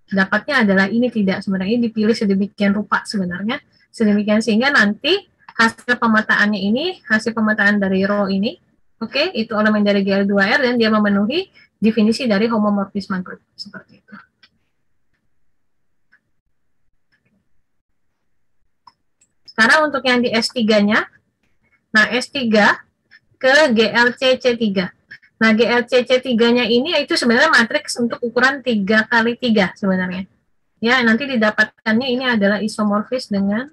dapatnya adalah ini, tidak, sebenarnya ini dipilih sedemikian rupa sebenarnya. Sedemikian sehingga nanti hasil pemetaannya ini, hasil pemetaan dari row ini, oke, itu elemen dari GL2R dan dia memenuhi definisi dari homomorfisme group, seperti itu. Sekarang untuk yang di S3-nya, nah S3 ke GLCC3. Nah GLCC3-nya ini itu sebenarnya matriks untuk ukuran 3 kali 3 sebenarnya. Ya, nanti didapatkannya ini adalah isomorfis dengan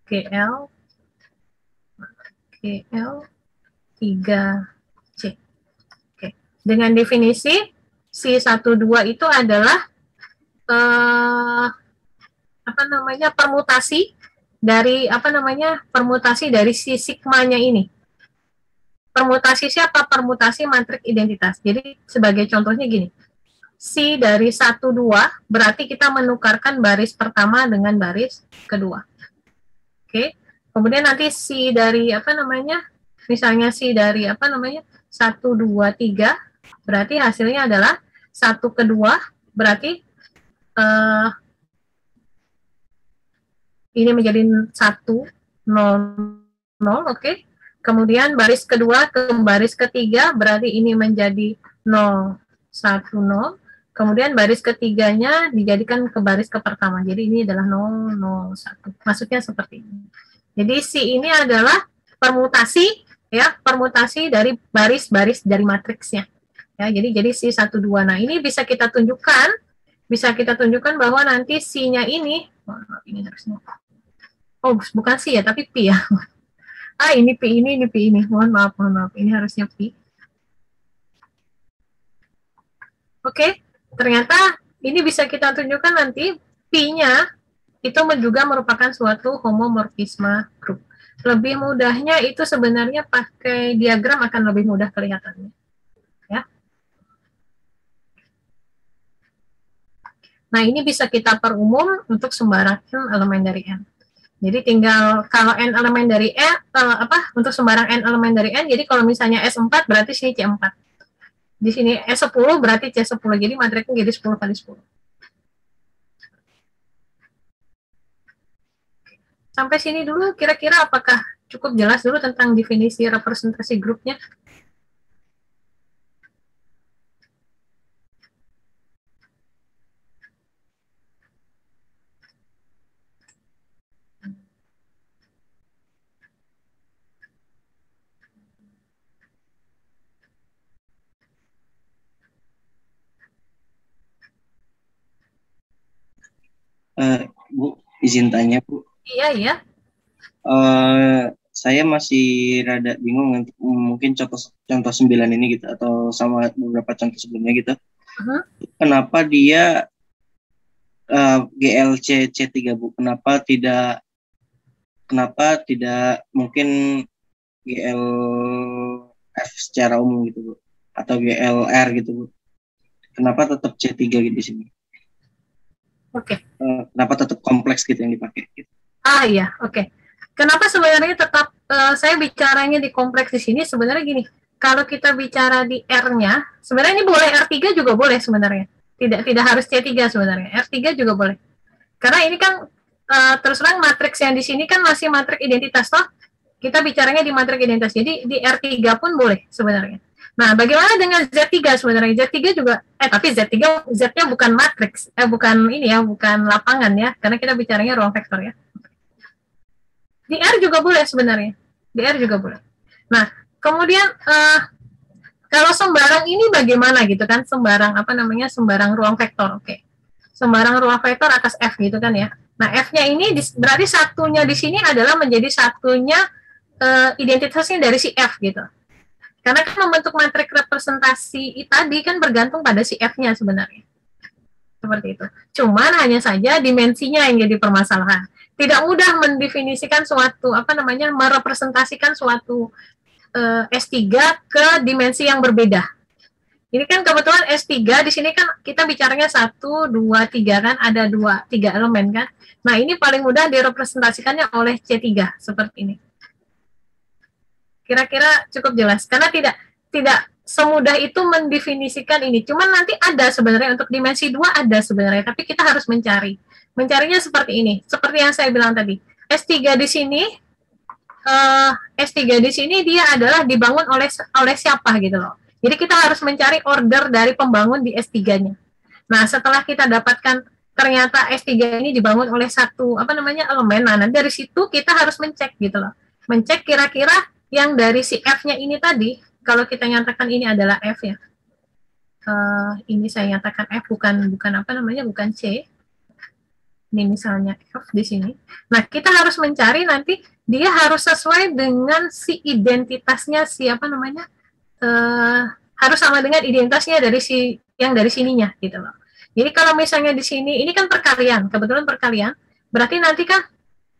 GL 3C. Oke. Dengan definisi C12 itu adalah permutasi dari permutasi dari si sigmanya ini. Permutasi siapa? Permutasi matriks identitas. Jadi sebagai contohnya gini. C dari 1 2 berarti kita menukarkan baris pertama dengan baris kedua. Oke, kemudian nanti C dari misalnya C dari 1 2 3 berarti hasilnya adalah 1 kedua berarti ini menjadi 1 0 0, oke. Kemudian baris kedua ke baris ketiga berarti ini menjadi 0 1 0. Kemudian baris ketiganya dijadikan ke baris ke pertama. Jadi ini adalah 0, 0, 1. Maksudnya seperti ini. Jadi C ini adalah permutasi, ya, permutasi dari baris-baris dari matriksnya. Ya, jadi C12. Nah, ini bisa kita tunjukkan bahwa nanti C-nya ini harusnya. Oh, bukan C ya, tapi P ya. Ini P ini P ini. Mohon maaf. Ini harusnya P. Oke. Ternyata ini bisa kita tunjukkan nanti P-nya itu juga merupakan suatu homomorfisme grup. Lebih mudahnya itu sebenarnya pakai diagram akan lebih mudah kelihatannya. Ya. Nah, ini bisa kita perumum untuk sembarang elemen dari N. Jadi tinggal kalau N elemen dari N, untuk sembarang N elemen dari N, jadi kalau misalnya S4 berarti sini C4. Di sini S10 berarti C10, jadi matriksnya jadi 10 kali 10. Sampai sini dulu, kira-kira apakah cukup jelas dulu tentang definisi representasi grupnya? Bu, izin tanya, Bu. Iya. Saya masih rada bingung untuk mungkin contoh 9 ini gitu, atau sama beberapa contoh sebelumnya gitu. Kenapa dia GLC C3, Bu? Kenapa tidak mungkin GLF secara umum gitu, Bu? Atau GLR gitu, Bu? Kenapa tetap C3 gitu di sini? Oke. Kenapa tetap kompleks gitu yang dipakai? Gitu? Iya, oke. Kenapa sebenarnya tetap saya bicaranya di kompleks di sini sebenarnya gini. Kalau kita bicara di R-nya, sebenarnya ini boleh R3 juga boleh sebenarnya. Tidak harus C3 sebenarnya. R3 juga boleh. Karena ini kan terus terang matriks yang di sini kan masih matriks identitas toh. Kita bicaranya di matriks identitas. Jadi di R3 pun boleh sebenarnya. Nah, bagaimana dengan Z3 sebenarnya? Z3 juga tapi Z3 bukan matriks, bukan ini ya, bukan lapangan ya, karena kita bicaranya ruang vektor ya. Di R juga boleh sebenarnya. Di R juga boleh. Nah, kemudian kalau sembarang ini bagaimana gitu kan? Sembarang sembarang ruang vektor. Oke. Sembarang ruang vektor atas F gitu kan ya. Nah, F-nya ini berarti satunya di sini adalah menjadi satunya identitasnya dari si F gitu. Karena kan membentuk matriks representasi tadi kan bergantung pada si F-nya sebenarnya. Seperti itu. Cuman hanya saja dimensinya yang jadi permasalahan. Tidak mudah mendefinisikan suatu, merepresentasikan suatu S3 ke dimensi yang berbeda. Ini kan kebetulan S3, di sini kan kita bicaranya 1, 2, 3 kan, ada 3 elemen kan. Nah, ini paling mudah direpresentasikannya oleh C3, seperti ini. Kira-kira cukup jelas karena tidak semudah itu mendefinisikan ini. Cuman nanti ada sebenarnya untuk dimensi 2 ada sebenarnya, tapi kita harus mencarinya seperti ini. Seperti yang saya bilang tadi. S3 di sini dia adalah dibangun oleh siapa gitu loh. Jadi kita harus mencari order dari pembangun di S3-nya. Nah, setelah kita dapatkan ternyata S3 ini dibangun oleh satu elemen, nah dari situ kita harus mencek gitu loh. Mencek kira-kira yang dari si F-nya ini tadi, kalau kita nyatakan ini adalah F ya. Ini saya nyatakan F bukan C. Ini misalnya F di sini. Nah, kita harus mencari nanti dia harus sesuai dengan si identitasnya harus sama dengan identitasnya dari dari sininya gitu loh. Jadi kalau misalnya di sini ini kan perkalian, kebetulan perkalian, berarti nanti kan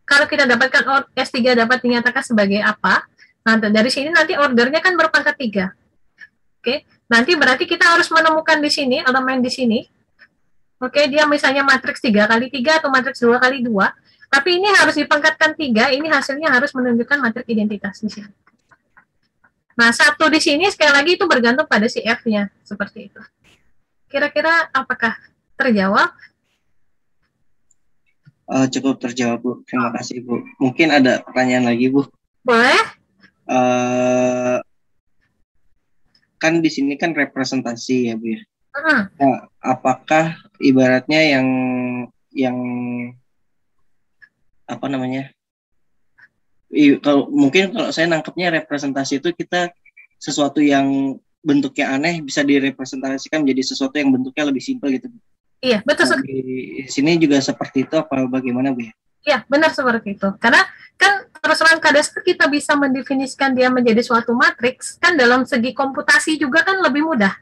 kalau kita dapatkan S3 dapat dinyatakan sebagai apa? Nah, dari sini nanti ordernya kan berpangkat 3. Oke, nanti berarti kita harus menemukan di sini, elemen di sini. Oke, dia misalnya matriks 3x3 atau matriks 2x2. Tapi ini harus dipangkatkan 3, ini hasilnya harus menunjukkan matriks identitas di sini. Nah, 1 di sini sekali lagi itu bergantung pada si F-nya, seperti itu. Kira-kira apakah terjawab? Cukup terjawab, Bu. Terima kasih, Bu. Mungkin ada pertanyaan lagi, Bu. Boleh? Kan di sini kan representasi ya, Bu ya. Nah, apakah ibaratnya yang kalau saya nangkepnya representasi itu kita sesuatu yang bentuknya aneh bisa direpresentasikan menjadi sesuatu yang bentuknya lebih simpel gitu, Bu. Iya, betul. Nah, di sini juga seperti itu apa bagaimana, Bu ya? Iya, benar seperti itu. Karena kan terus terang kadang kita bisa mendefinisikan dia menjadi suatu matriks, kan dalam segi komputasi juga kan lebih mudah.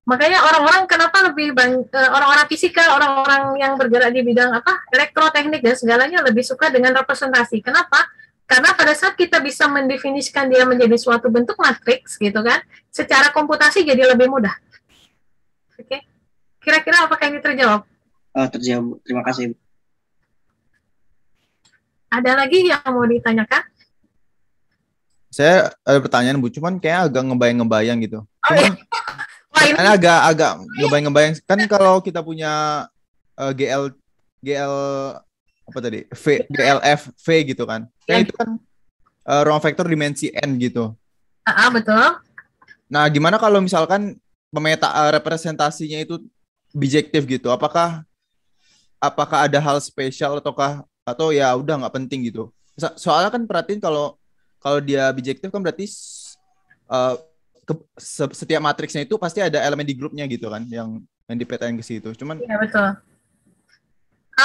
Makanya orang-orang kenapa orang-orang fisika, orang-orang yang bergerak di bidang elektroteknik dan segalanya lebih suka dengan representasi. Kenapa? Karena pada saat kita bisa mendefinisikan dia menjadi suatu bentuk matriks gitu kan, secara komputasi jadi lebih mudah. Oke. Kira-kira apakah ini terjawab? Terjawab. Terima kasih, Bu. Ada lagi yang mau ditanyakan? Saya ada pertanyaan, Bu, cuman kayak agak ngebayang-ngebayang gitu. Cuman agak ngebayang-ngebayang kan kalau kita punya GL apa tadi? GLF V gitu kan. Kayak itu kan ruang vektor dimensi n gitu. Betul. Nah, gimana kalau misalkan representasinya itu bijektif gitu? Apakah ada hal spesial atau ya udah nggak penting gitu? Soalnya kan perhatiin kalau dia bijektif kan berarti setiap matriksnya itu pasti ada elemen di grupnya gitu kan yang dipetain ke situ. Cuman iya betul.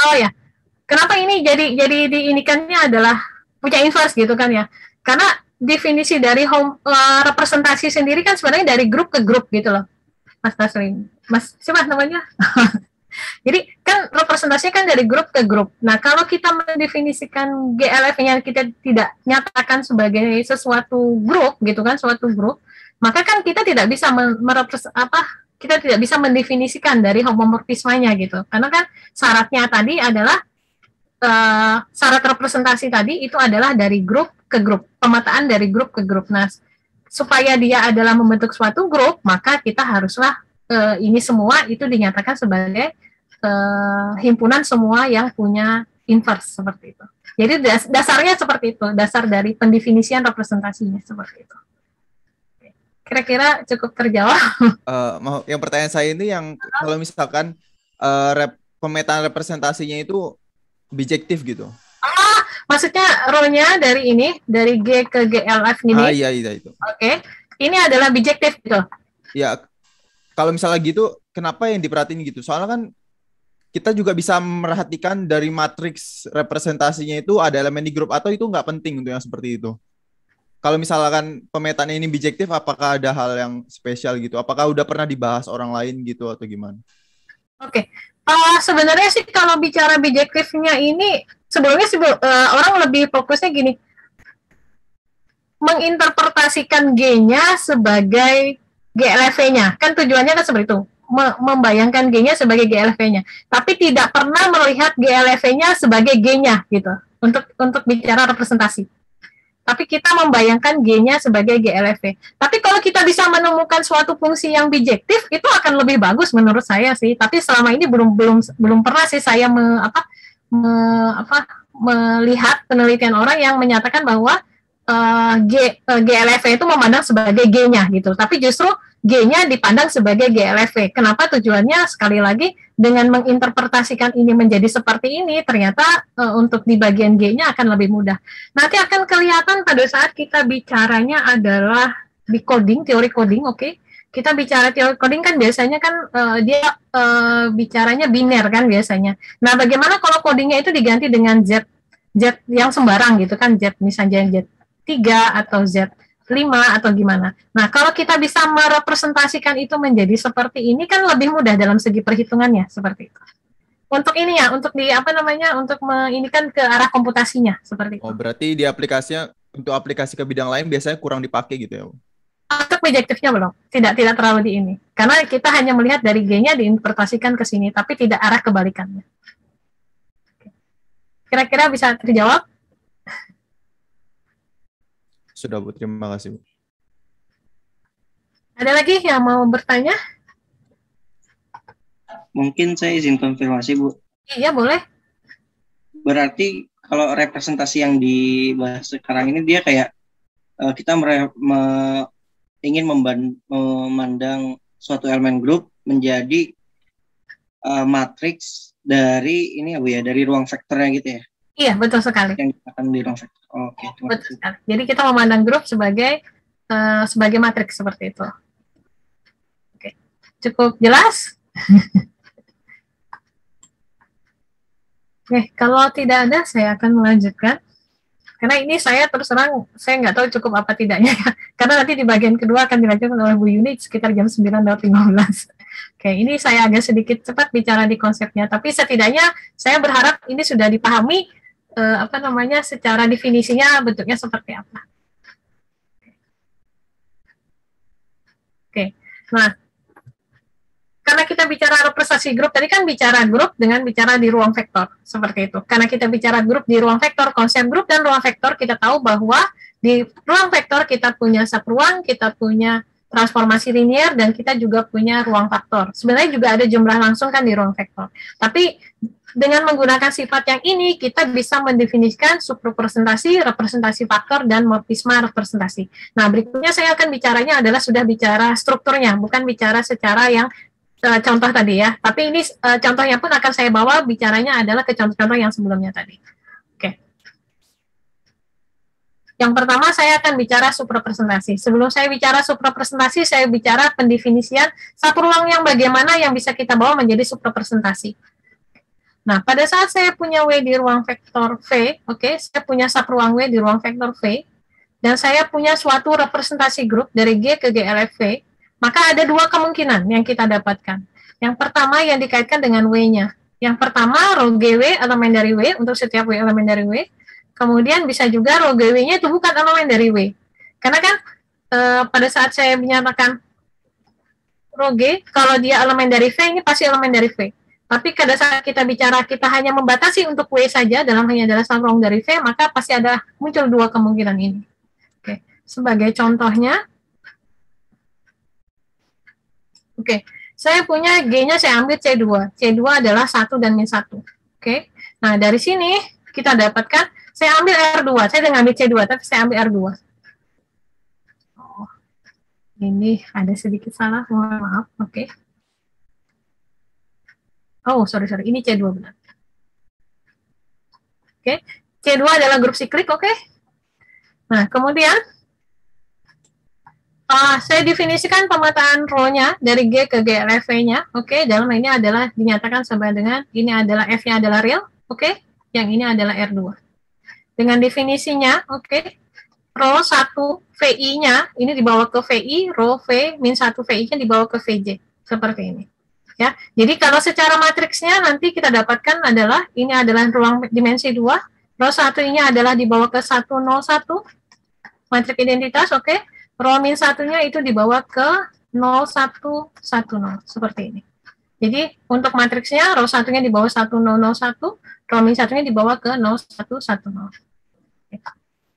Oh ya. Kenapa ini jadi diinikannya adalah punya inverse gitu kan ya? Karena definisi dari representasi sendiri kan sebenarnya dari grup ke grup gitu loh. Mas Taslim. Mas siapa namanya? Jadi kan representasinya kan dari grup ke grup. Nah, kalau kita mendefinisikan GLF-nya kita tidak nyatakan sebagai sesuatu grup gitu kan, suatu grup, maka kan kita tidak bisa kita tidak bisa mendefinisikan dari homomorfismenya gitu. Karena kan syaratnya tadi adalah syarat representasi tadi itu adalah dari grup ke grup, pemetaan dari grup ke grup. Nah, supaya dia adalah membentuk suatu grup, maka kita haruslah ini semua itu dinyatakan sebagai himpunan semua yang punya inverse seperti itu. Jadi dasarnya seperti itu, dasar dari pendefinisian representasinya seperti itu. Kira-kira cukup terjawab. Yang pertanyaan saya ini yang kalau misalkan pemetaan representasinya itu bijektif gitu. Maksudnya row-nya dari ini, dari G ke GLF gini. Iya itu. Oke. Ini adalah bijektif gitu. Ya, kalau misalnya gitu, kenapa yang diperhatiin gitu? Soalnya kan kita juga bisa merhatikan dari matriks representasinya itu ada elemen di grup, atau itu nggak penting untuk yang seperti itu. Kalau misalkan pemetaan ini bijektif, apakah ada hal yang spesial gitu? Apakah udah pernah dibahas orang lain gitu atau gimana? Oke. Sebenarnya sih kalau bicara bijektifnya ini sebelumnya orang lebih fokusnya gini, menginterpretasikan G-nya sebagai GLV-nya, kan tujuannya kan seperti itu, membayangkan G-nya sebagai GLV-nya, tapi tidak pernah melihat GLV-nya sebagai G-nya gitu untuk bicara representasi. Tapi kita membayangkan G-nya sebagai GLV. Tapi kalau kita bisa menemukan suatu fungsi yang bijektif, itu akan lebih bagus menurut saya sih. Tapi selama ini belum pernah sih saya melihat penelitian orang yang menyatakan bahwa GLV itu memandang sebagai G-nya gitu. Tapi justru G-nya dipandang sebagai GLV. Kenapa? Tujuannya sekali lagi dengan menginterpretasikan ini menjadi seperti ini, ternyata untuk di bagian G-nya akan lebih mudah. Nanti akan kelihatan pada saat kita bicaranya adalah di coding, teori coding, oke? Kita bicara teori coding kan biasanya kan dia bicaranya biner kan biasanya. Nah, bagaimana kalau codingnya itu diganti dengan Z yang sembarang gitu kan, Z misalnya Z3 atau Z5 atau gimana. Nah, kalau kita bisa merepresentasikan itu menjadi seperti ini kan lebih mudah dalam segi perhitungannya seperti itu. Untuk ini ya, untuk ini kan ke arah komputasinya seperti itu. Oh, berarti di aplikasinya untuk aplikasi ke bidang lain biasanya kurang dipakai gitu ya, Bu? Untuk bijektifnya belum, tidak terlalu di ini. Karena kita hanya melihat dari G-nya diinterpretasikan ke sini, tapi tidak arah kebalikannya. Kira-kira bisa terjawab? Sudah, Bu. Terima kasih, Bu. Ada lagi yang mau bertanya? Mungkin saya izin konfirmasi, Bu. Iya, boleh. Berarti kalau representasi yang dibahas sekarang ini dia kayak kita ingin memandang suatu elemen grup menjadi matriks dari ini ya, Bu ya, dari ruang vektornya gitu ya. Iya, betul sekali. Yang akan di ruang vektor. Oke, betul sekali. Jadi kita memandang grup sebagai matriks seperti itu. Oke. Cukup jelas? Oke, kalau tidak ada saya akan melanjutkan. Karena ini saya terus terang, saya nggak tahu cukup apa tidaknya. Karena nanti di bagian kedua akan dilanjutkan oleh Bu Yuni sekitar jam 9:15. Oke, ini saya agak sedikit cepat bicara di konsepnya. Tapi setidaknya saya berharap ini sudah dipahami, secara definisinya bentuknya seperti apa. Oke, nah, karena kita bicara representasi grup, tadi kan bicara grup dengan bicara di ruang vektor, seperti itu. Karena kita bicara grup di ruang vektor, konsep grup dan ruang vektor, kita tahu bahwa di ruang vektor kita punya subruang, kita punya transformasi linier, dan kita juga punya ruang faktor. Sebenarnya juga ada jumlah langsung kan di ruang vektor. Tapi dengan menggunakan sifat yang ini, kita bisa mendefinisikan subrepresentasi, representasi faktor, dan morfisma representasi. Nah, berikutnya saya akan bicaranya adalah sudah bicara strukturnya, bukan bicara secara yang contoh tadi ya, tapi ini contohnya pun akan saya bawa bicaranya adalah ke contoh-contoh yang sebelumnya tadi. Oke. Yang pertama saya akan bicara subrepresentasi. Sebelum saya bicara subrepresentasi, saya bicara pendefinisian satu ruang yang bagaimana yang bisa kita bawa menjadi subrepresentasi. Nah, pada saat saya punya W di ruang vektor V, oke, saya punya subruang W di ruang vektor V, dan saya punya suatu representasi grup dari G ke GLF V, maka ada dua kemungkinan yang kita dapatkan. Yang pertama yang dikaitkan dengan W-nya. Yang pertama, rho GW elemen dari W untuk setiap W elemen dari W. Kemudian bisa juga rho GW-nya itu bukan elemen dari W. Karena kan pada saat saya menyatakan rho G, kalau dia elemen dari V, ini pasti elemen dari V. Tapi pada saat kita bicara kita hanya membatasi untuk W saja dalam hanya adalah subruang dari V, maka pasti ada muncul dua kemungkinan ini. Oke, sebagai contohnya, oke, saya punya G-nya saya ambil C2. C2 adalah 1 dan min 1. Oke, nah dari sini kita dapatkan, saya ambil R2. Saya udah ngambil C2, tapi saya ambil R2. Oh, ini ada sedikit salah, mohon maaf. Oke. Oh, sorry. Ini C2 benar. Oke, C2 adalah grup siklik, oke. Nah, kemudian saya definisikan pemetaan rho-nya dari G ke GLFV-nya, oke. Dalam ini adalah dinyatakan sama dengan ini adalah F-nya adalah real, oke. Yang ini adalah R2. Dengan definisinya, oke, rho 1 VI-nya ini dibawa ke VI, rho V min 1 VI-nya dibawa ke VJ, seperti ini. Ya, jadi kalau secara matriksnya nanti kita dapatkan adalah ini adalah ruang dimensi 2, rho 1 ini adalah dibawa ke 101 matriks identitas, oke. Rho min 1-nya itu dibawa ke 0110 seperti ini. Jadi untuk matriksnya rho 1-nya dibawa 1001, rho min 1-nya dibawa ke 0110.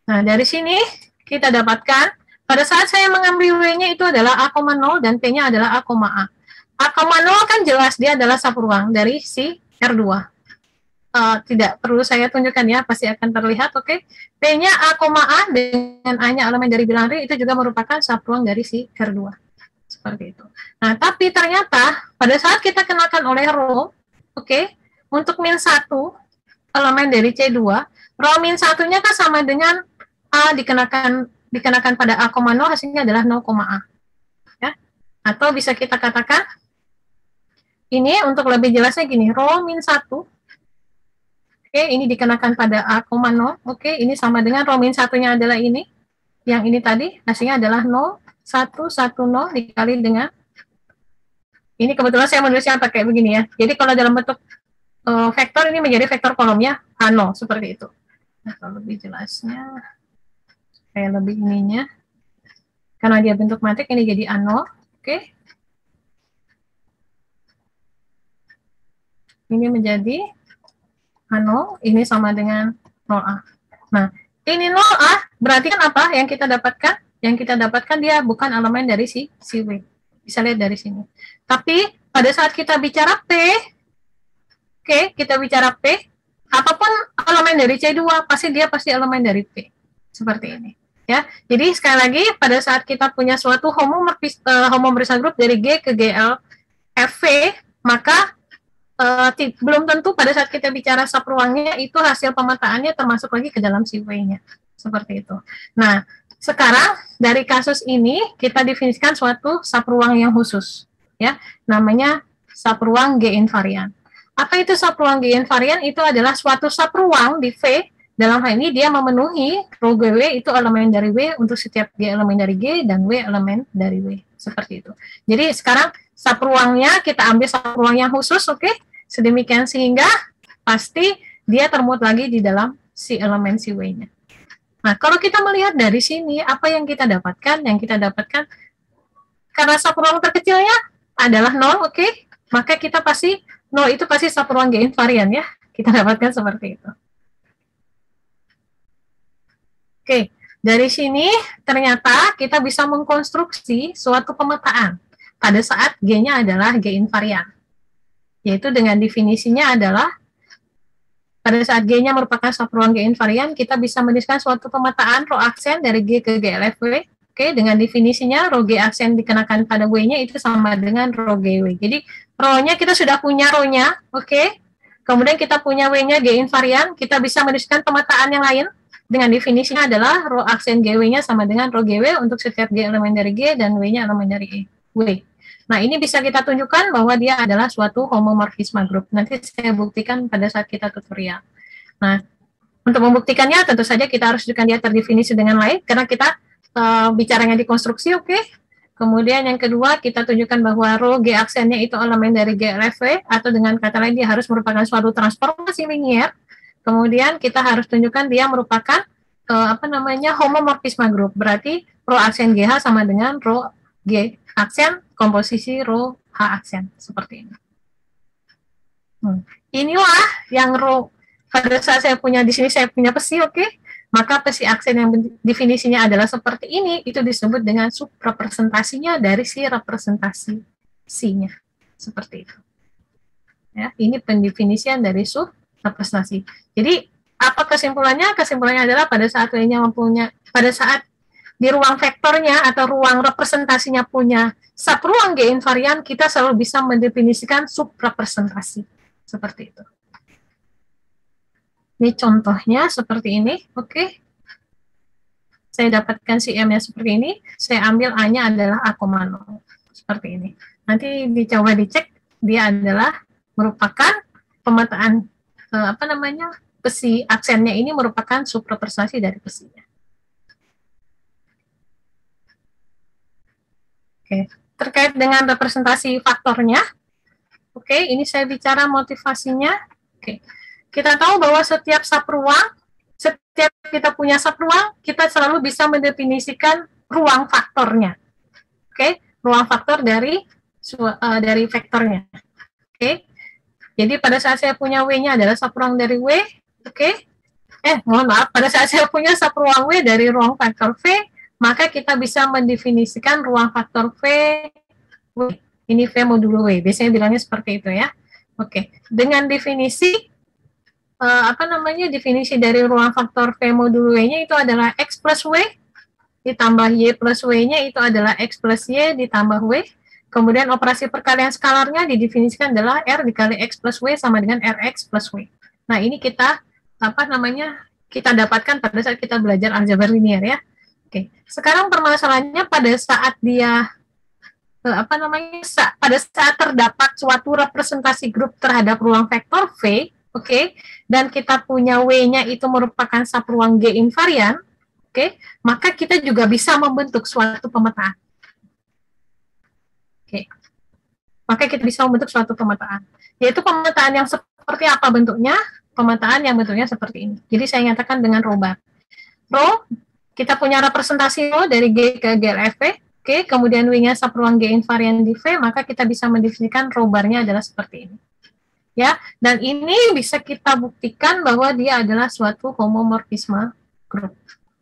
Nah, dari sini kita dapatkan pada saat saya mengambil W-nya itu adalah A,0 dan P-nya adalah A,A. A,0 kan jelas dia adalah subruang dari si R2. Tidak perlu saya tunjukkan ya, pasti akan terlihat, oke. P-nya A,A dengan A-nya elemen dari bilangan real itu juga merupakan subruang dari si R2. Seperti itu. Nah, tapi ternyata pada saat kita kenakan oleh rho, oke, untuk min 1 elemen dari C2, rho min 1-nya kan sama dengan A dikenakan pada A,0 hasilnya adalah 0,A. Ya. Atau bisa kita katakan ini untuk lebih jelasnya gini, rho min 1, oke, ini dikenakan pada A,0, oke, ini sama dengan rho min 1-nya adalah ini, yang ini tadi, hasilnya adalah 0,110 dikali dengan, ini kebetulan saya menulisnya pakai begini ya, jadi kalau dalam bentuk vektor ini menjadi vektor kolomnya A0, seperti itu. Nah, kalau lebih jelasnya, kayak lebih ininya, karena dia bentuk matrik, ini jadi A0, oke. Ini menjadi A0, ini sama dengan 0A. Nah, ini 0A, berarti kan apa yang kita dapatkan? Yang kita dapatkan dia bukan elemen dari si W. Bisa lihat dari sini. Tapi, pada saat kita bicara P, oke, kita bicara P, apapun elemen dari C2, pasti elemen dari P. Seperti ini. Ya, jadi sekali lagi, pada saat kita punya suatu homomorfisme grup dari G ke GL FV, maka belum tentu pada saat kita bicara subruangnya itu hasil pemetaannya termasuk lagi ke dalam si W-nya. Seperti itu. Nah, sekarang dari kasus ini kita definisikan suatu subruang yang khusus. Ya, namanya subruang G invarian. Apa itu subruang G invarian? Itu adalah suatu subruang di V. Dalam hal ini dia memenuhi rho GW itu elemen dari W untuk setiap G elemen dari G dan W elemen dari W. Seperti itu. Jadi sekarang subruangnya kita ambil subruang yang khusus, oke? Sedemikian sehingga pasti dia termuat lagi di dalam si elemen si W-nya. Nah, kalau kita melihat dari sini, apa yang kita dapatkan? Yang kita dapatkan, karena subruang terkecilnya adalah 0, oke? Maka kita pasti, 0 itu pasti subruang G invarian ya. Kita dapatkan seperti itu. Oke, dari sini ternyata kita bisa mengkonstruksi suatu pemetaan pada saat G-nya adalah G invarian. Yaitu dengan definisinya adalah pada saat G-nya merupakan subruang G invarian, kita bisa menuliskan suatu pemetaan rho aksen dari G ke GLFW. Oke, dengan definisinya rho G aksen dikenakan pada W-nya itu sama dengan rho GW. Jadi rho-nya kita sudah punya rho-nya, oke. Kemudian kita punya W-nya G invarian, kita bisa menuliskan pemetaan yang lain dengan definisinya adalah rho aksen GW-nya sama dengan rho GW untuk setiap G elemen dari G dan W-nya elemen dari W. Nah, ini bisa kita tunjukkan bahwa dia adalah suatu homomorfisme grup. Nanti saya buktikan pada saat kita tutorial. Nah, untuk membuktikannya tentu saja kita harus tunjukkan dia terdefinisi dengan lain, karena kita bicaranya di konstruksi, oke. Kemudian yang kedua, kita tunjukkan bahwa rho G aksennya itu elemen dari GLFW, atau dengan kata lain dia harus merupakan suatu transformasi linier. Kemudian kita harus tunjukkan dia merupakan homomorfisme grup. Berarti rho aksen GH sama dengan rho G aksen komposisi rho H aksen seperti ini. Inilah yang pada saat saya punya di sini saya punya pesi, oke? Maka pesi aksen yang definisinya adalah seperti ini, itu disebut dengan subrepresentasinya dari si representasi C-nya. Seperti itu. Ya, ini pendefinisian dari subrepresentasi. Jadi, apa kesimpulannya? Kesimpulannya adalah pada saat pada saat di ruang vektornya atau ruang representasinya punya subruang G invarian, kita selalu bisa mendefinisikan subrepresentasi. Seperti itu. Ini contohnya seperti ini, oke. Saya dapatkan si M-nya seperti ini, saya ambil A-nya adalah A,0, seperti ini. Nanti dicoba dicek, dia adalah merupakan pemetaan, pesi aksennya ini merupakan subrepresentasi dari pesinya. Oke, terkait dengan representasi faktornya, oke, ini saya bicara motivasinya, oke. Kita tahu bahwa setiap subruang, setiap kita punya subruang, kita selalu bisa mendefinisikan ruang faktornya. Oke, ruang faktor dari vektornya. Oke. Jadi pada saat saya punya W-nya adalah subruang dari W, oke. Mohon maaf, pada saat saya punya subruang W dari ruang faktor V, maka kita bisa mendefinisikan ruang faktor V, ini V modulo W. Biasanya bilangnya seperti itu ya. Oke. Dengan definisi definisi dari ruang faktor V modulo W-nya itu adalah X plus W ditambah Y plus W-nya itu adalah X plus Y ditambah W. Kemudian operasi perkalian skalarnya didefinisikan adalah R dikali X plus W sama dengan RX plus W. Nah, ini kita kita dapatkan pada saat kita belajar aljabar linear ya. Oke. Sekarang permasalahannya pada saat dia pada saat terdapat suatu representasi grup terhadap ruang vektor V, oke, dan kita punya W-nya itu merupakan subruang G invarian, oke, maka kita juga bisa membentuk suatu pemetaan. Oke. Maka kita bisa membentuk suatu pemetaan. Yaitu pemetaan yang seperti apa bentuknya? Pemetaan yang bentuknya seperti ini. Jadi saya nyatakan dengan rho bar. Rho, kita punya representasi rho dari G ke GLFV, oke, kemudian W-nya subruang G invarian di V, maka kita bisa mendefinisikan rho bar-nya adalah seperti ini. Ya, dan ini bisa kita buktikan bahwa dia adalah suatu homomorfisme grup.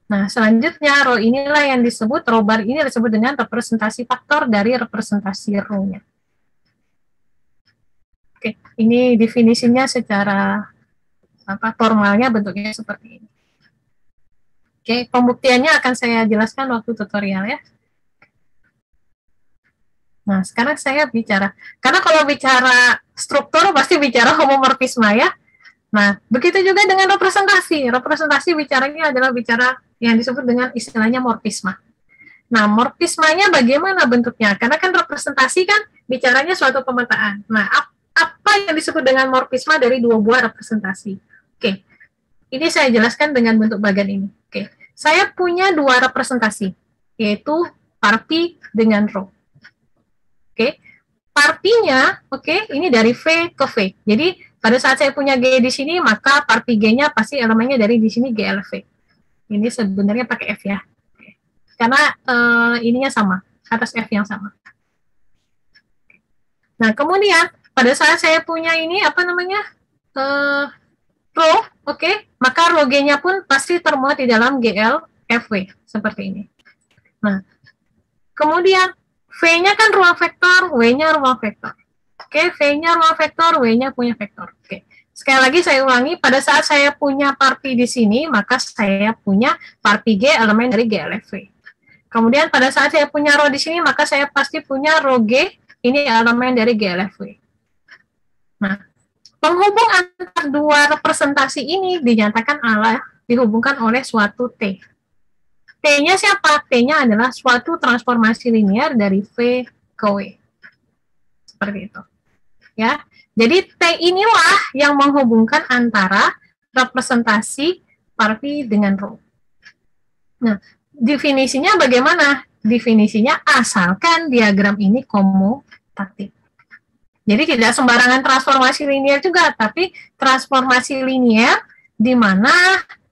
Nah, selanjutnya rho inilah yang disebut, rho bar ini disebut dengan representasi faktor dari representasi rho-nya. Oke, ini definisinya secara formalnya bentuknya seperti ini. Oke, pembuktiannya akan saya jelaskan waktu tutorial ya. Nah, sekarang saya bicara, karena kalau bicara struktur pasti bicara homomorfisme ya. Nah, begitu juga dengan representasi. Representasi bicaranya adalah bicara yang disebut dengan istilahnya morfisme. Nah, morfismenya bagaimana bentuknya? Karena kan representasi kan bicaranya suatu pemetaan. Nah, apa yang disebut dengan morfisme dari dua buah representasi? Oke, ini saya jelaskan dengan bentuk bagan ini. Oke, saya punya dua representasi, yaitu parpi dengan rho. Oke, partinya, oke, ini dari V ke V. Jadi pada saat saya punya G di sini, maka parti G-nya pasti elemennya dari di sini GLV. Ini sebenarnya pakai F ya, oke. Karena ininya sama, atas F yang sama. Nah, kemudian pada saat saya punya ini rho, oke, maka rho G-nya pun pasti termuat di dalam GLFW seperti ini. Nah, kemudian V-nya kan ruang vektor, W-nya ruang vektor. Oke, V-nya ruang vektor, W-nya punya vektor. Oke. Sekali lagi saya ulangi, pada saat saya punya parti di sini, maka saya punya parti G elemen dari GLFV. Kemudian pada saat saya punya rho di sini, maka saya pasti punya rho G, ini elemen dari GLFV. Nah, penghubung antara dua representasi ini dinyatakan dihubungkan oleh suatu T. T-nya siapa? T-nya adalah suatu transformasi linear dari V ke W. Seperti itu. Ya. Jadi T inilah yang menghubungkan antara representasi parti dengan rho. Nah, definisinya bagaimana? Definisinya asalkan diagram ini komutatif. Jadi tidak sembarangan transformasi linear juga, tapi transformasi linear di mana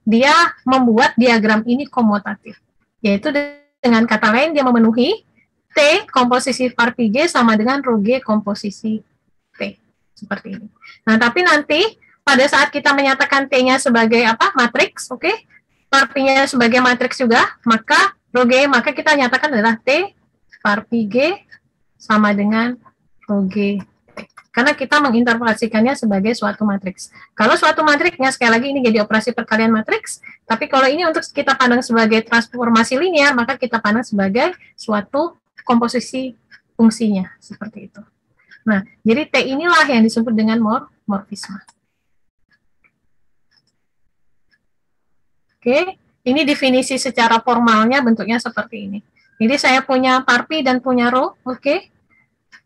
dia membuat diagram ini komutatif. Yaitu dengan kata lain dia memenuhi T komposisi parti G sama dengan rho G komposisi T. seperti ini. Nah, tapi nanti pada saat kita menyatakan T-nya sebagai apa? Matriks, oke? Parpi-nya sebagai matriks juga, maka rho G, maka kita nyatakan adalah T parpi G sama dengan rho G. Karena kita menginterpretasikannya sebagai suatu matriks. Kalau suatu matriksnya, sekali lagi ini jadi operasi perkalian matriks, tapi kalau ini untuk kita pandang sebagai transformasi linear, maka kita pandang sebagai suatu komposisi fungsinya, seperti itu. Nah, jadi T inilah yang disebut dengan morfisme. Oke, ini definisi secara formalnya bentuknya seperti ini. Jadi saya punya parpi dan punya rho, oke.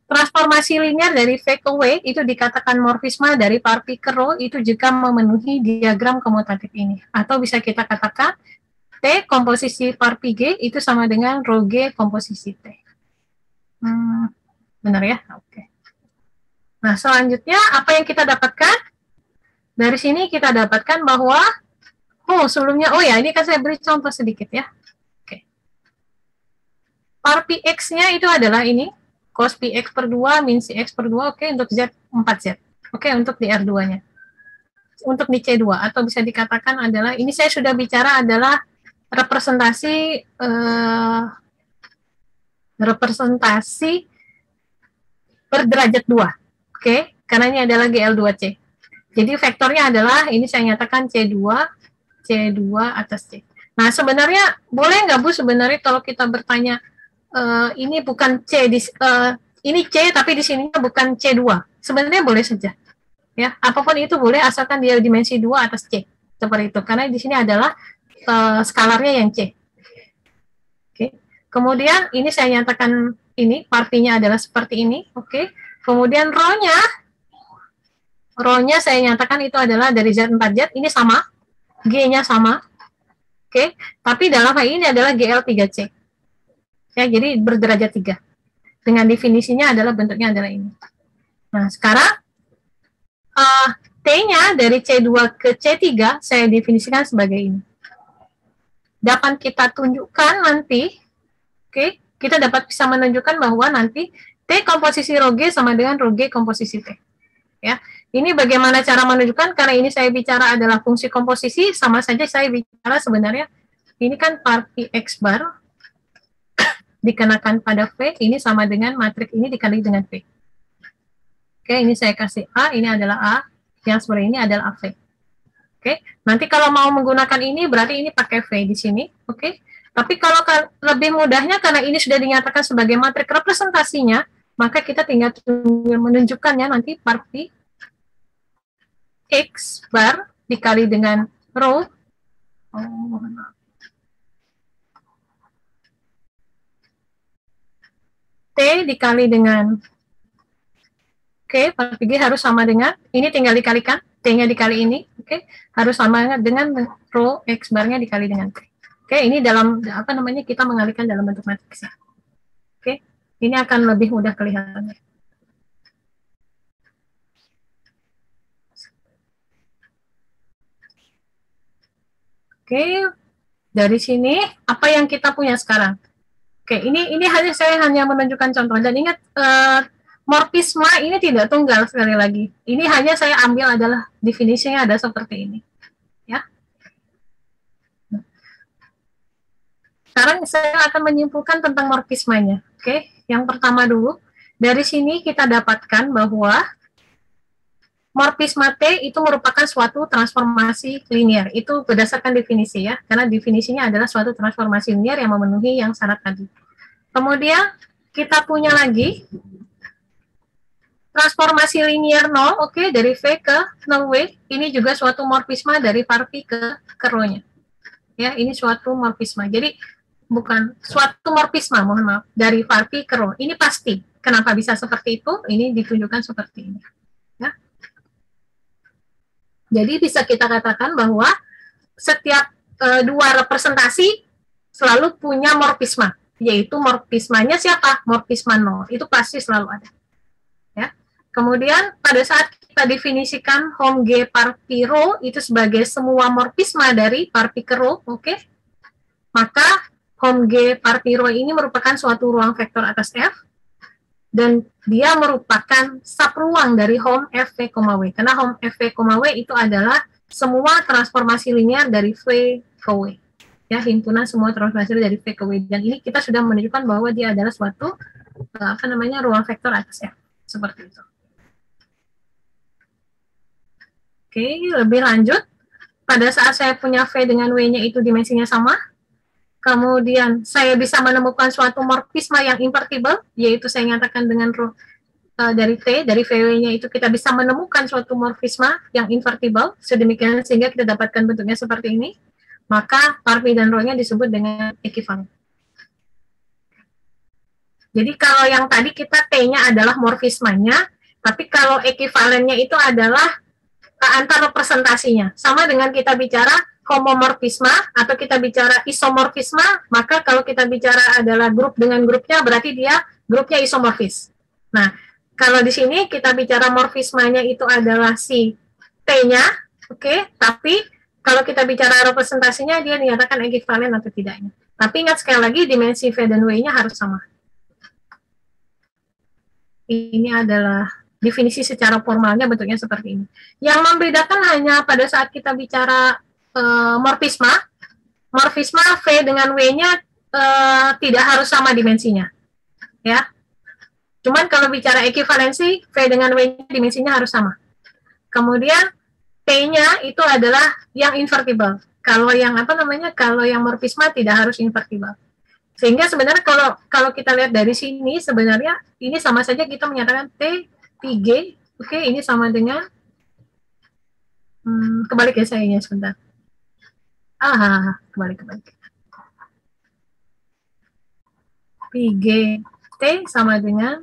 Transformasi linear dari V ke W itu dikatakan morfisme dari parpi ke rho itu jika memenuhi diagram komutatif ini. Atau bisa kita katakan T komposisi parpi G itu sama dengan rho G komposisi T. Benar ya? Oke. Nah, selanjutnya apa yang kita dapatkan? Dari sini kita dapatkan bahwa sebelumnya, ini kan saya beri contoh sedikit ya. Oke. Parpi X-nya itu adalah ini, cos pi X per 2, min si X per 2, oke, untuk Z, 4Z. Oke, untuk di R2-nya. Untuk di C2, atau bisa dikatakan adalah, ini saya sudah bicara adalah representasi berderajat 2. Oke, karena ini adalah GL2C. Jadi vektornya adalah, ini saya nyatakan C2 atas C. Nah, sebenarnya boleh nggak Bu sebenarnya kalau kita bertanya ini bukan C ini C tapi di sininya bukan C2. Sebenarnya boleh saja. Ya, apapun itu boleh asalkan dia dimensi 2 atas C. Seperti itu. Karena di sini adalah skalarnya yang C. Oke. Kemudian ini saya nyatakan ini partinya adalah seperti ini, oke. Kemudian rho-nya saya nyatakan itu adalah dari Z4Z ini sama. G-nya sama, oke, tapi dalam hal ini adalah GL3C. Ya, jadi berderajat 3. Dengan definisinya adalah bentuknya adalah ini. Nah, sekarang T-nya dari C2 ke C3 saya definisikan sebagai ini. Dapat kita tunjukkan nanti, oke, kita dapat bisa menunjukkan bahwa nanti T komposisi rho G sama dengan rho G komposisi T. Ya. Ini bagaimana cara menunjukkan, karena ini saya bicara adalah fungsi komposisi, sama saja saya bicara sebenarnya, ini kan parpi X bar, dikenakan pada V, ini sama dengan matriks ini dikali dengan V. Oke, ini saya kasih A, ini adalah A, yang sebenarnya ini adalah AV. Oke, nanti kalau mau menggunakan ini, berarti ini pakai V di sini, oke. Tapi kalau lebih mudahnya, karena ini sudah dinyatakan sebagai matriks representasinya, maka kita tinggal menunjukkannya nanti parpi X bar dikali dengan rho T dikali dengan parpi G harus sama dengan ini tinggal dikalikan T-nya dikali ini, harus sama dengan rho X barnya dikali dengan T. Ini dalam kita mengalihkan dalam bentuk matriks. Ini akan lebih mudah kelihatannya. Dari sini apa yang kita punya sekarang? Ini saya hanya menunjukkan contoh, dan ingat morfisme ini tidak tunggal sekali lagi. Ini hanya saya ambil adalah definisinya ada seperti ini. Ya. Sekarang saya akan menyimpulkan tentang morfismenya. Yang pertama dulu, dari sini kita dapatkan bahwa morfisme T itu merupakan suatu transformasi linear. Itu berdasarkan definisi ya, karena definisinya adalah suatu transformasi linear yang memenuhi yang syarat tadi. Kemudian kita punya lagi transformasi linear 0, dari V ke 0W. Ini juga suatu morfisme dari parpi ke rho-nya. Ya, ini suatu morfisme. Jadi bukan suatu morfisme, mohon maaf, dari parpi ke rho. Ini pasti. Kenapa bisa seperti itu? Ini ditunjukkan seperti ini. Jadi bisa kita katakan bahwa setiap dua representasi selalu punya morfisme, yaitu morfismanya siapa? Morfisme 0, itu pasti selalu ada. Ya. Kemudian pada saat kita definisikan hom G parpi rho itu sebagai semua morfisme dari parpi ke rho, maka hom G parpi rho ini merupakan suatu ruang vektor atas F, dan dia merupakan subruang dari home FV, W. Karena home FV, W itu adalah semua transformasi linear dari V ke W. Ya, himpunan semua transformasi dari V ke W. Dan ini kita sudah menunjukkan bahwa dia adalah suatu ruang vektor atas F. Seperti itu. Oke, lebih lanjut. Pada saat saya punya V dengan W-nya itu dimensinya sama, kemudian saya bisa menemukan suatu morfisma yang invertible, yaitu saya nyatakan dengan dari T, dari VW-nya itu kita bisa menemukan suatu morfisma yang invertible, sedemikian sehingga kita dapatkan bentuknya seperti ini, maka Rp dan Rho-nya disebut dengan ekivalen. Jadi kalau yang tadi kita T-nya adalah morfismanya, tapi kalau ekivalennya itu adalah antar representasinya. Sama dengan kita bicara homomorfisma atau kita bicara isomorfisma, maka kalau kita bicara adalah grup dengan grupnya, berarti dia grupnya isomorfis. Nah, kalau di sini kita bicara morfismanya itu adalah si T-nya, oke, tapi kalau kita bicara representasinya, dia dinyatakan ekivalen atau tidaknya. Tapi ingat sekali lagi, dimensi V dan W-nya harus sama. Ini adalah definisi secara formalnya bentuknya seperti ini. Yang membedakan hanya pada saat kita bicara morfisma V dengan W-nya tidak harus sama dimensinya. Ya. Cuman kalau bicara ekivalensi, V dengan W-nya dimensinya harus sama. Kemudian T-nya itu adalah yang invertible. Kalau yang kalau yang morfisma tidak harus invertible. Sehingga sebenarnya kalau kita lihat dari sini, sebenarnya ini sama saja kita menyatakan T, G, oke, ini sama dengan kebalik ya sayangnya sebentar. Kebalik. PG T sama dengan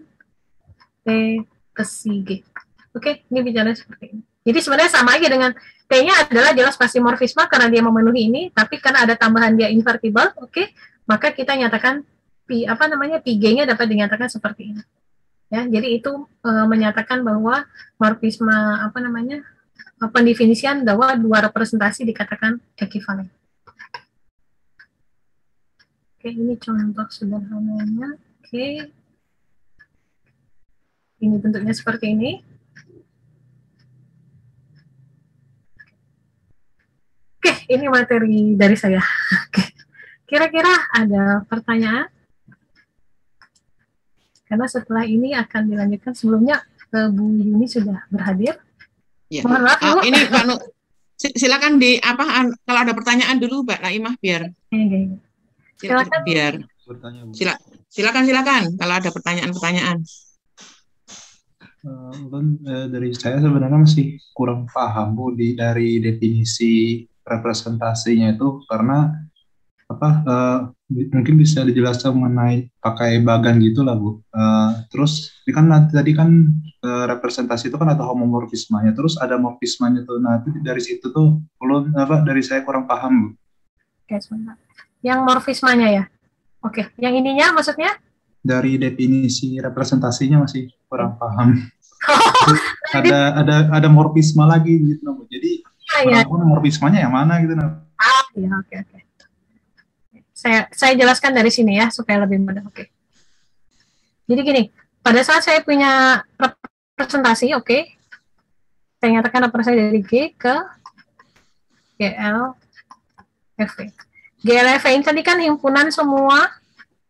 T ke si G. Oke, ini bicara seperti ini. Jadi sebenarnya sama aja dengan T-nya adalah jelas pasti morfisma karena dia memenuhi ini, tapi karena ada tambahan dia invertible, oke, maka kita nyatakan PG-nya dapat dinyatakan seperti ini. Ya, jadi itu menyatakan bahwa morfisma pendefinisian bahwa dua representasi dikatakan ekivalen. Oke, ini contoh sederhananya. Oke. Ini bentuknya seperti ini. Oke, ini materi dari saya. Oke. Kira-kira ada pertanyaan? Karena setelah ini akan dilanjutkan, sebelumnya Bu Yuni sudah berhadir. Ya. Mohon maaf, Ibu. Ini Pak silakan kalau ada pertanyaan dulu Mbak Naimah biar. Silakan. Biar. Silakan kalau ada pertanyaan. Dari saya sebenarnya masih kurang paham Bu dari definisi representasinya itu, karena mungkin bisa dijelaskan mengenai pakai bagan gitulah Bu. Terus ini kan tadi kan representasi itu kan ada homomorfismanya, terus ada morfismanya tuh. Nah, dari situ tuh dari saya kurang paham Bu. Oke, sebentar. Yang morfismanya ya. Oke, yang ininya maksudnya? Dari definisi representasinya masih kurang paham. ada morfisma lagi gitu Bu. Jadi morfismanya yang mana gitu nah. Iya, oke. Saya jelaskan dari sini ya supaya lebih mudah. Oke. Jadi gini, pada saat saya punya representasi, oke, saya nyatakan representasi dari G ke GL FV. GL FV ini tadi kan himpunan semua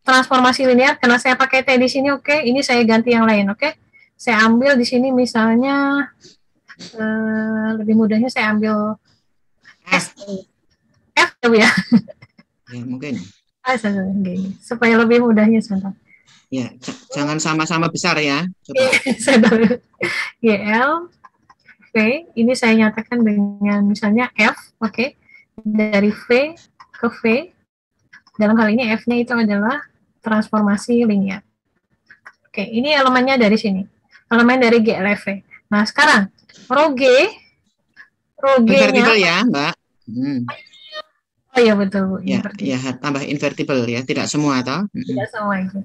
transformasi linear. Karena saya pakai T di sini, oke, ini saya ganti yang lain, oke. Saya ambil di sini misalnya lebih mudahnya saya ambil F ya. Ya, mungkin. Supaya lebih mudahnya sebentar. Ya, jangan sama-sama besar ya. Coba. GL V, ini saya nyatakan dengan misalnya F, oke, dari V ke V. Dalam hal ini F-nya itu adalah transformasi linear. Oke, ini elemennya dari sini. Elemen dari GLV. Nah, sekarang rho G-nya invertible ya, Mbak. Oh iya betul Bu. Ya, tambah invertible ya, tidak semua toh? Tidak semua itu.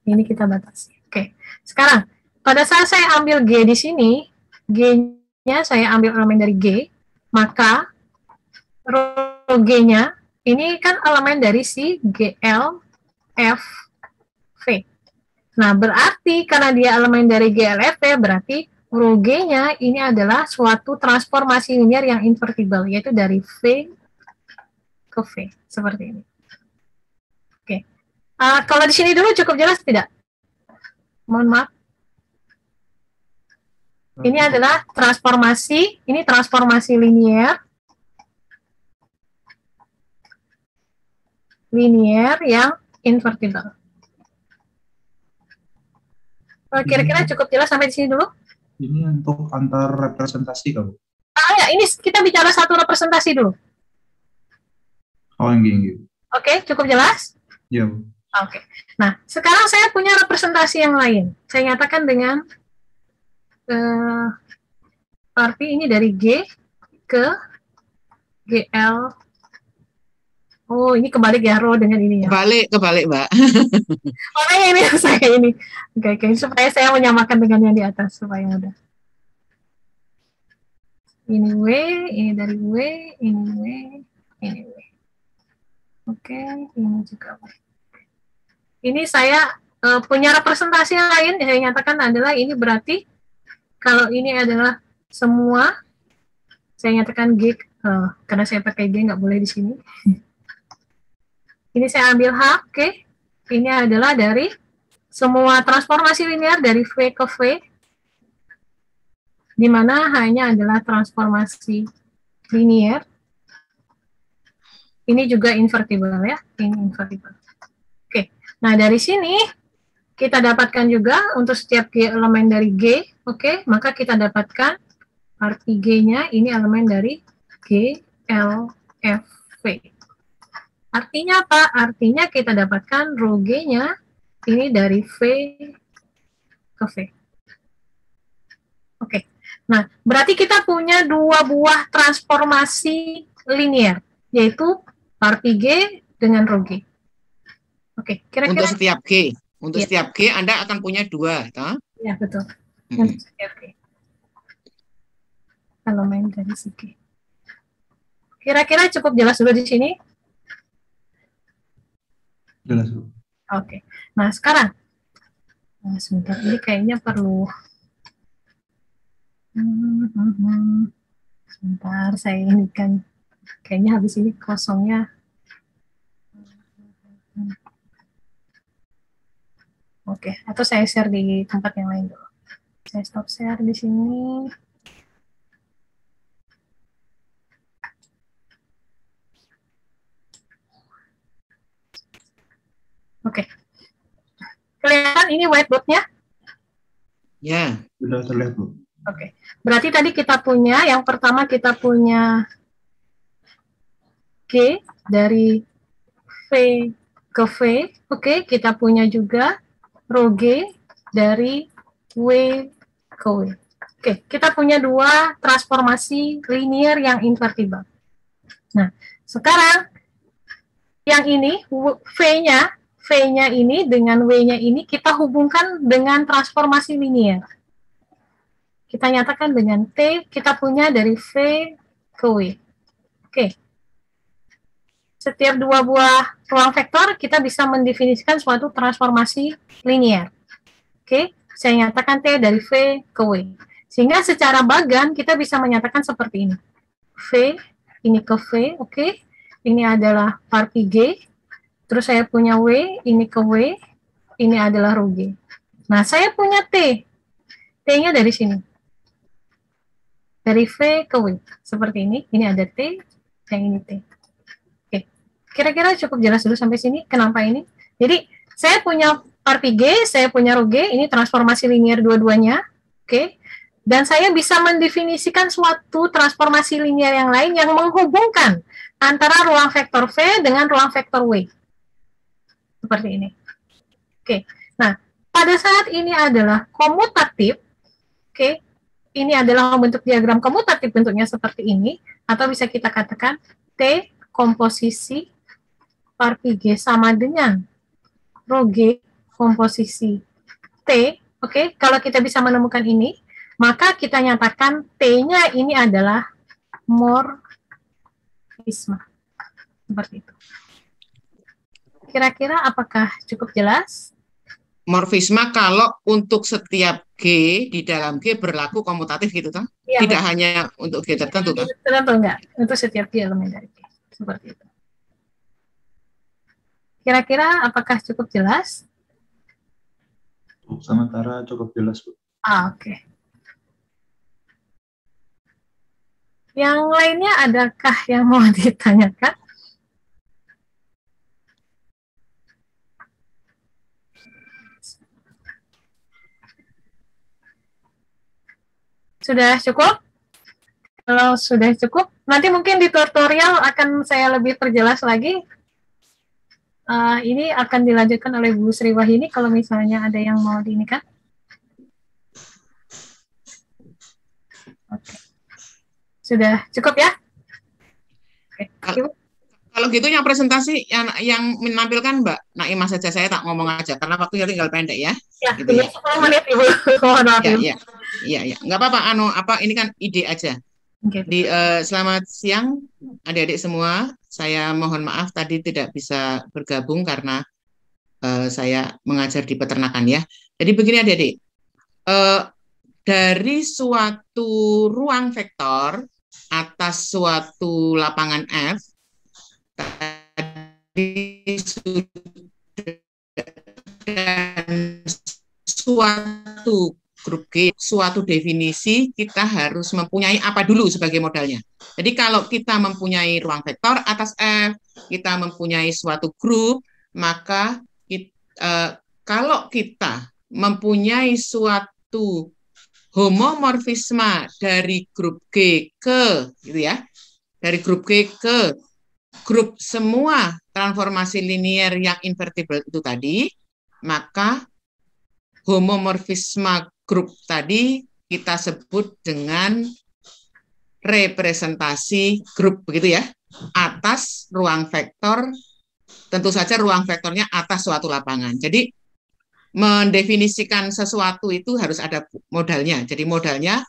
Ini kita batasi. Oke. Sekarang pada saat saya ambil G di sini, G-nya saya ambil elemen dari G, maka rho G-nya ini kan elemen dari si GL GLFV. Nah, berarti karena dia elemen dari GLFV, berarti rho G-nya ini adalah suatu transformasi linear yang invertible, yaitu dari V ke V, seperti ini. Oke. Kalau di sini dulu cukup jelas tidak? Mohon maaf. Ini adalah transformasi, ini transformasi linear yang invertible. Kira-kira cukup jelas sampai di sini dulu? Ini untuk antar representasi kamu. Ya, ini kita bicara satu representasi dulu. Oh, yang gini. Oke, cukup jelas? Iya. Oke. Nah, sekarang saya punya representasi yang lain. Saya nyatakan dengan arti ini dari G ke GL. Oh, ini kebalik ya, rho dengan ini ya. Kebalik, Mbak. Makanya ini saya ini. Oke, supaya saya menyamakan dengan yang di atas supaya mudah. Ini W, ini dari W, ini W, ini W. Oke, ini juga W. Ini saya punya representasi yang lain, yang saya nyatakan adalah ini berarti kalau ini adalah semua, saya nyatakan G, karena saya pakai G nggak boleh di sini. Ini saya ambil H, oke. Ini adalah dari semua transformasi linear dari V ke V, di mana hanya adalah transformasi linear. Ini juga invertible ya, ini invertible. Oke, nah dari sini kita dapatkan juga untuk setiap G elemen dari G, oke, maka kita dapatkan arti G-nya ini elemen dari G, L, F, V. Artinya apa? Artinya kita dapatkan rho G-nya ini dari V ke V. Oke. Nah, berarti kita punya dua buah transformasi linear, yaitu arti G dengan rho G. Oke, kira-kira Untuk setiap G. Untuk setiap G Anda akan punya dua, toh? Ya, betul. Untuk setiap G. Elemen dari si G. Kira-kira cukup jelas dulu di sini? Jelas. Oke. Nah, sekarang. Nah, sebentar, ini kayaknya perlu. Sebentar, saya ini kan. Kayaknya habis ini kosongnya. Oke, atau saya share di tempat yang lain dulu. Saya stop share di sini. Oke. Kelihatan ini whiteboard-nya? Ya. Sudah terlihat, Bu. Oke. Berarti tadi kita punya, yang pertama kita punya G dari V ke V. Oke, kita punya juga rho G dari W ke W. Oke, kita punya dua transformasi linear yang invertible. Nah, sekarang yang ini, V-nya ini dengan W-nya ini kita hubungkan dengan transformasi linear. Kita nyatakan dengan T, kita punya dari V ke W. Oke. Setiap dua buah ruang vektor, kita bisa mendefinisikan suatu transformasi linear. Oke, saya nyatakan T dari V ke W. Sehingga secara bagan, kita bisa menyatakan seperti ini. V, ini ke V, oke. Ini adalah parti G. Terus saya punya W, ini ke W, ini adalah rho G. Nah, saya punya T. T-nya dari sini. Dari V ke W. Seperti ini ada T, yang ini T. Oke. Kira-kira cukup jelas dulu sampai sini. Kenapa ini? Jadi, saya punya parti G, saya punya rho G, ini transformasi linear dua-duanya. Oke. Dan saya bisa mendefinisikan suatu transformasi linear yang lain yang menghubungkan antara ruang vektor V dengan ruang vektor W. Seperti ini. Oke. Nah, pada saat ini adalah komutatif, oke, ini adalah bentuk diagram komutatif, bentuknya seperti ini, atau bisa kita katakan T komposisi parti G sama dengan rho G komposisi T, oke, kalau kita bisa menemukan ini, maka kita nyatakan T-nya ini adalah morfisme. Seperti itu. kira-kira apakah cukup jelas? Morfisma kalau untuk setiap G di dalam G berlaku komutatif gitu kan? Iya, Tidak hanya untuk G tertentu kan? Tertentu enggak? Untuk setiap G elemen dari G. Seperti itu. Kira-kira apakah cukup jelas? Sementara cukup jelas, Bu. Oke. Yang lainnya adakah yang mau ditanyakan? Sudah cukup? Kalau sudah cukup, nanti mungkin di tutorial akan saya lebih perjelas lagi. Ini akan dilanjutkan oleh Bu Sri Wahyuni kalau misalnya ada yang mau diinikan. Oke. Sudah cukup ya? Oke. Kalau gitu yang presentasi yang menampilkan Mbak Naimah saja, saya tak ngomong aja karena waktunya tinggal pendek ya. Ya, gitu ya. 10 menit Ibu. Mohon maaf. Iya. Nggak apa-apa, ini kan ide aja. Okay. Selamat siang adik-adik semua. Saya mohon maaf tadi tidak bisa bergabung karena saya mengajar di peternakan ya. Jadi begini adik-adik, dari suatu ruang vektor atas suatu lapangan F, tadi dan suatu grup G, suatu definisi kita harus mempunyai apa dulu sebagai modalnya. Jadi kalau kita mempunyai ruang vektor atas F, kita mempunyai suatu grup, maka kalau kita mempunyai suatu homomorfisme dari grup G ke, gitu ya, dari grup G ke grup semua transformasi linier yang invertible itu tadi, maka homomorfisme grup tadi kita sebut dengan representasi grup, begitu ya, atas ruang vektor, tentu saja ruang vektornya atas suatu lapangan. Jadi mendefinisikan sesuatu itu harus ada modalnya. Jadi modalnya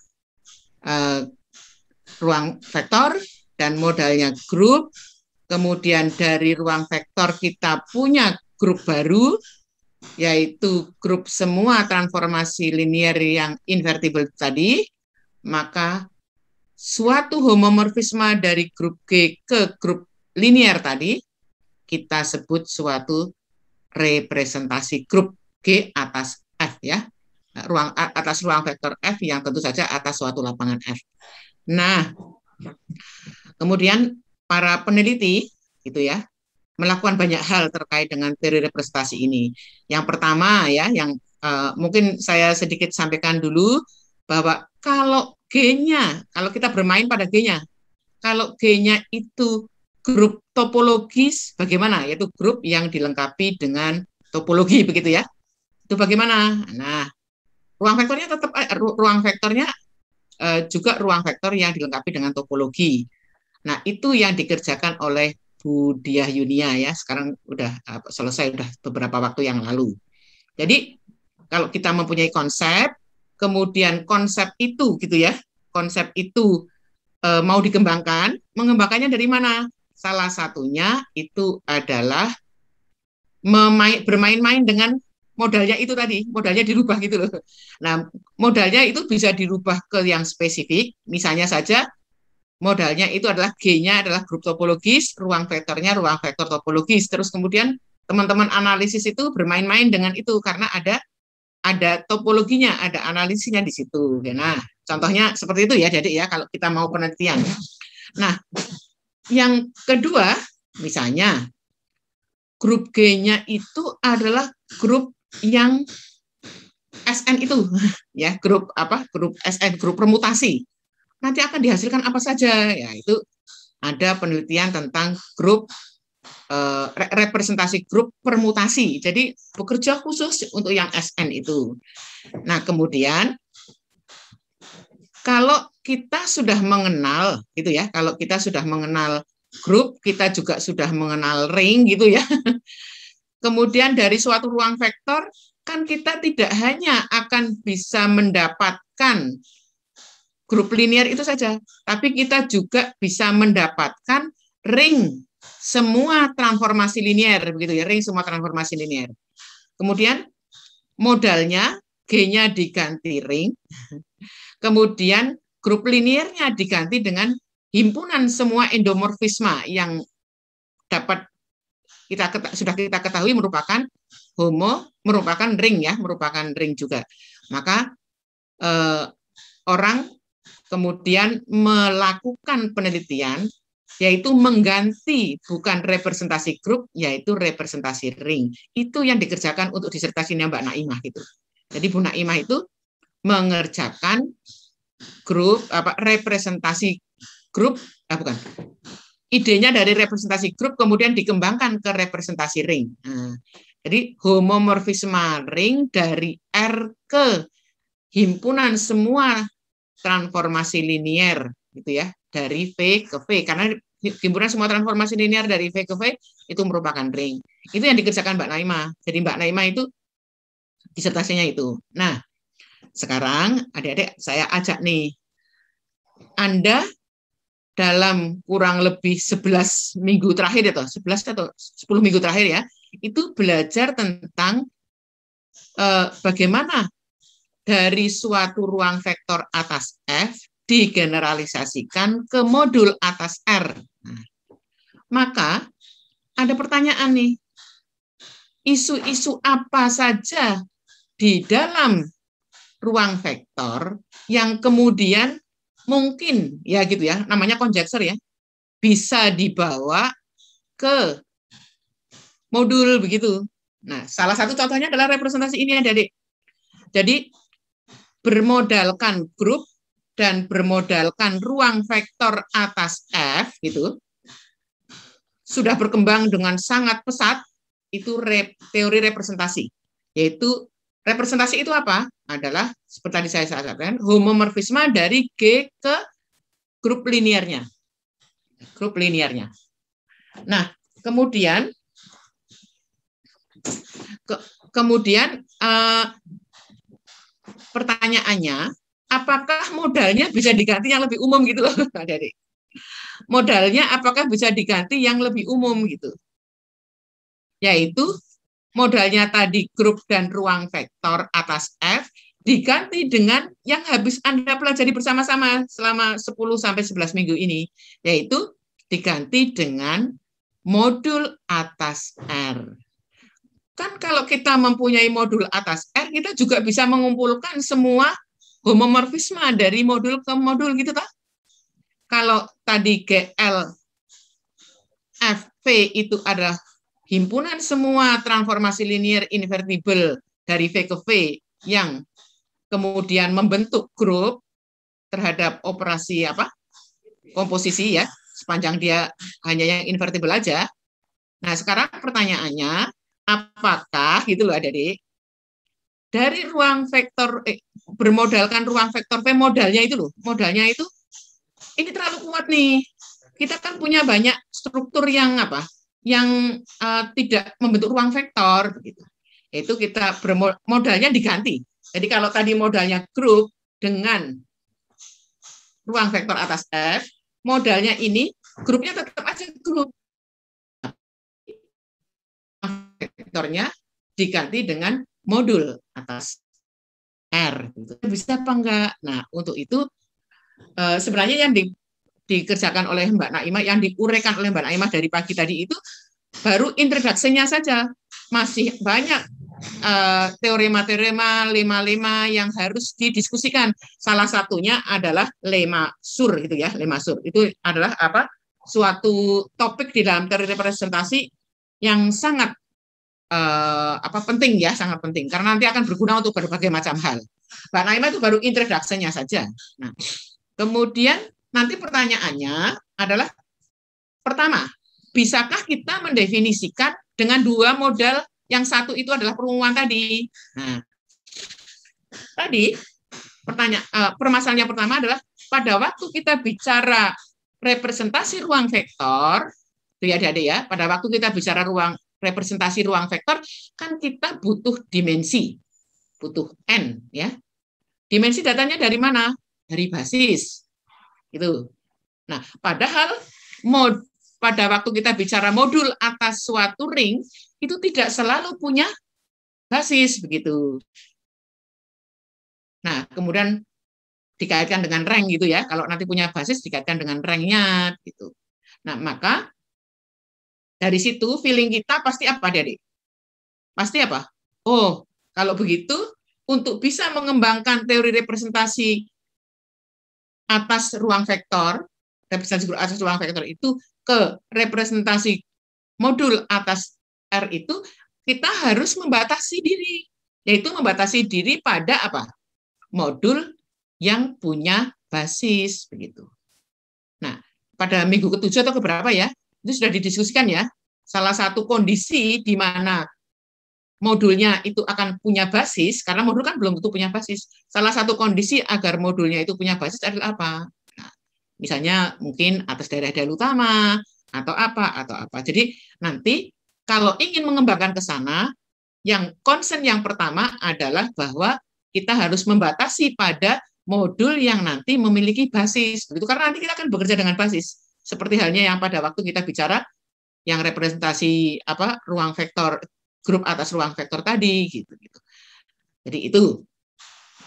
ruang vektor dan modalnya grup, kemudian dari ruang vektor kita punya grup baru, yaitu grup semua transformasi linier yang invertible tadi, maka suatu homomorfisme dari grup G ke grup linier tadi kita sebut suatu representasi grup G atas F ya, atas ruang vektor F yang tentu saja atas suatu lapangan F. Nah, kemudian para peneliti gitu ya melakukan banyak hal terkait dengan teori representasi ini. Yang pertama ya, yang mungkin saya sedikit sampaikan dulu bahwa kalau G-nya, kalau kita bermain pada G-nya, kalau G-nya itu grup topologis, bagaimana? Yaitu grup yang dilengkapi dengan topologi, begitu ya. Itu bagaimana? Nah, ruang vektornya tetap juga ruang vektor yang dilengkapi dengan topologi. Nah, itu yang dikerjakan oleh Bu Diah Yunia ya, sekarang udah selesai, udah beberapa waktu yang lalu. Jadi kalau kita mempunyai konsep, kemudian konsep itu gitu ya, konsep itu mau dikembangkan, mengembangkannya dari mana? Salah satunya itu adalah bermain-main dengan modalnya itu tadi, modalnya dirubah gitu loh. Nah, modalnya itu bisa dirubah ke yang spesifik, misalnya saja modalnya itu adalah G-nya adalah grup topologis, ruang vektornya ruang vektor topologis. Terus kemudian teman-teman analisis itu bermain-main dengan itu karena ada topologinya, ada analisisnya di situ. Nah, contohnya seperti itu ya, jadi ya kalau kita mau penelitian. Nah, yang kedua, misalnya grup G-nya itu adalah grup yang SN itu, ya grup apa? Grup SN, grup permutasi. Nanti akan dihasilkan apa saja? Ya itu ada penelitian tentang grup representasi grup permutasi. Jadi bekerja khusus untuk yang SN itu. Nah kemudian kalau kita sudah mengenal gitu ya, kalau kita sudah mengenal grup, kita juga sudah mengenal ring gitu ya. Kemudian dari suatu ruang vektor kan kita tidak hanya akan bisa mendapatkan grup linier itu saja, tapi kita juga bisa mendapatkan ring semua transformasi linier, begitu ya, ring semua transformasi linier. Kemudian modalnya G-nya diganti ring, kemudian grup liniernya diganti dengan himpunan semua endomorfisma yang dapat sudah kita ketahui merupakan merupakan ring ya, merupakan ring juga. Maka orang kemudian melakukan penelitian yaitu mengganti bukan representasi grup yaitu representasi ring. Itu yang dikerjakan untuk disertasinya Mbak Naimah gitu. Jadi Bu Naimah itu mengerjakan grup representasi grup bukan. Idenya dari representasi grup kemudian dikembangkan ke representasi ring. Nah, jadi homomorfisme ring dari R ke himpunan semua transformasi linier gitu ya, dari V ke V, karena himpunan semua transformasi linier dari V ke V itu merupakan ring. Itu yang dikerjakan Mbak Naimah. Jadi Mbak Naimah itu disertasinya itu. Nah, sekarang adik-adik saya ajak nih Anda dalam kurang lebih 11 minggu terakhir atau 11 atau 10 minggu terakhir ya, itu belajar tentang bagaimana dari suatu ruang vektor atas F digeneralisasikan ke modul atas R. Nah, maka ada pertanyaan nih, isu-isu apa saja di dalam ruang vektor yang kemudian mungkin ya gitu ya, namanya konjektur ya, bisa dibawa ke modul begitu. Nah, salah satu contohnya adalah representasi ini adik-adik. Jadi bermodalkan grup dan bermodalkan ruang vektor atas F gitu sudah berkembang dengan sangat pesat itu teori representasi, yaitu representasi itu apa? Adalah seperti tadi saya katakan homomorfisme dari G ke grup liniernya. Grup liniernya. Nah, kemudian pertanyaannya, apakah modalnya bisa diganti yang lebih umum gitu loh, Adik-adik? Modalnya apakah bisa diganti yang lebih umum gitu? Yaitu modalnya tadi grup dan ruang vektor atas F diganti dengan yang habis Anda pelajari bersama-sama selama 10-11 minggu ini, yaitu diganti dengan modul atas R. Kan kalau kita mempunyai modul atas R, kita juga bisa mengumpulkan semua homomorfisme dari modul ke modul gitu tak? Kalau tadi GL FP itu adalah himpunan semua transformasi linear invertible dari V ke V yang kemudian membentuk grup terhadap operasi komposisi ya, sepanjang dia hanya yang invertible aja. Nah, sekarang pertanyaannya, apakah gitu loh Adik-adik, dari ruang vektor bermodalkan ruang vektor V modalnya itu ini terlalu kuat nih. Kita kan punya banyak struktur yang yang tidak membentuk ruang vektor gitu. Itu kita modalnya diganti. Jadi kalau tadi modalnya grup dengan ruang vektor atas F, modalnya ini grupnya tetap aja grup. Vektornya diganti dengan modul atas R. Bisa apa enggak? Nah, untuk itu sebenarnya yang dikerjakan oleh Mbak Naimah, yang diuraikan oleh Mbak Naimah dari pagi tadi itu baru introduksinya saja. Masih banyak teorema-teorema, lema-lema yang harus didiskusikan. Salah satunya adalah lema sur gitu ya, lema sur. Itu adalah suatu topik di dalam teori representasi yang sangat penting ya, sangat penting karena nanti akan berguna untuk berbagai macam hal. Mbak Naimah itu baru introduksinya saja. Nah, kemudian nanti pertanyaannya adalah pertama, bisakah kita mendefinisikan dengan dua modal yang satu itu adalah perumuman tadi? Nah, tadi permasalahan yang pertama adalah pada waktu kita bicara representasi ruang vektor, itu ya Adik-adik ya, pada waktu kita bicara representasi ruang vektor kan kita butuh dimensi, butuh n ya. Dimensi datanya dari mana? Dari basis. Gitu. Nah, padahal pada waktu kita bicara modul atas suatu ring, itu tidak selalu punya basis begitu. Nah, kemudian dikaitkan dengan rank gitu ya. Kalau nanti punya basis dikaitkan dengan ranknya gitu. Nah, maka dari situ feeling kita pasti apa, Adik? Pasti apa? Oh, kalau begitu untuk bisa mengembangkan teori representasi atas ruang vektor, representasi atas ruang vektor itu ke representasi modul atas R itu, kita harus membatasi diri, yaitu membatasi diri pada apa? Modul yang punya basis begitu. Nah, pada minggu ke-7 atau keberapa ya, itu sudah didiskusikan ya. Salah satu kondisi di mana modulnya itu akan punya basis, karena modul kan belum tentu punya basis. Salah satu kondisi agar modulnya itu punya basis adalah apa? Nah, misalnya mungkin atas daerah dalil utama, atau apa. Jadi nanti kalau ingin mengembangkan ke sana, yang concern yang pertama adalah bahwa kita harus membatasi pada modul yang nanti memiliki basis. Begitu, karena nanti kita akan bekerja dengan basis. Seperti halnya yang pada waktu kita bicara yang representasi apa ruang vektor, grup atas ruang vektor tadi gitu. Jadi itu.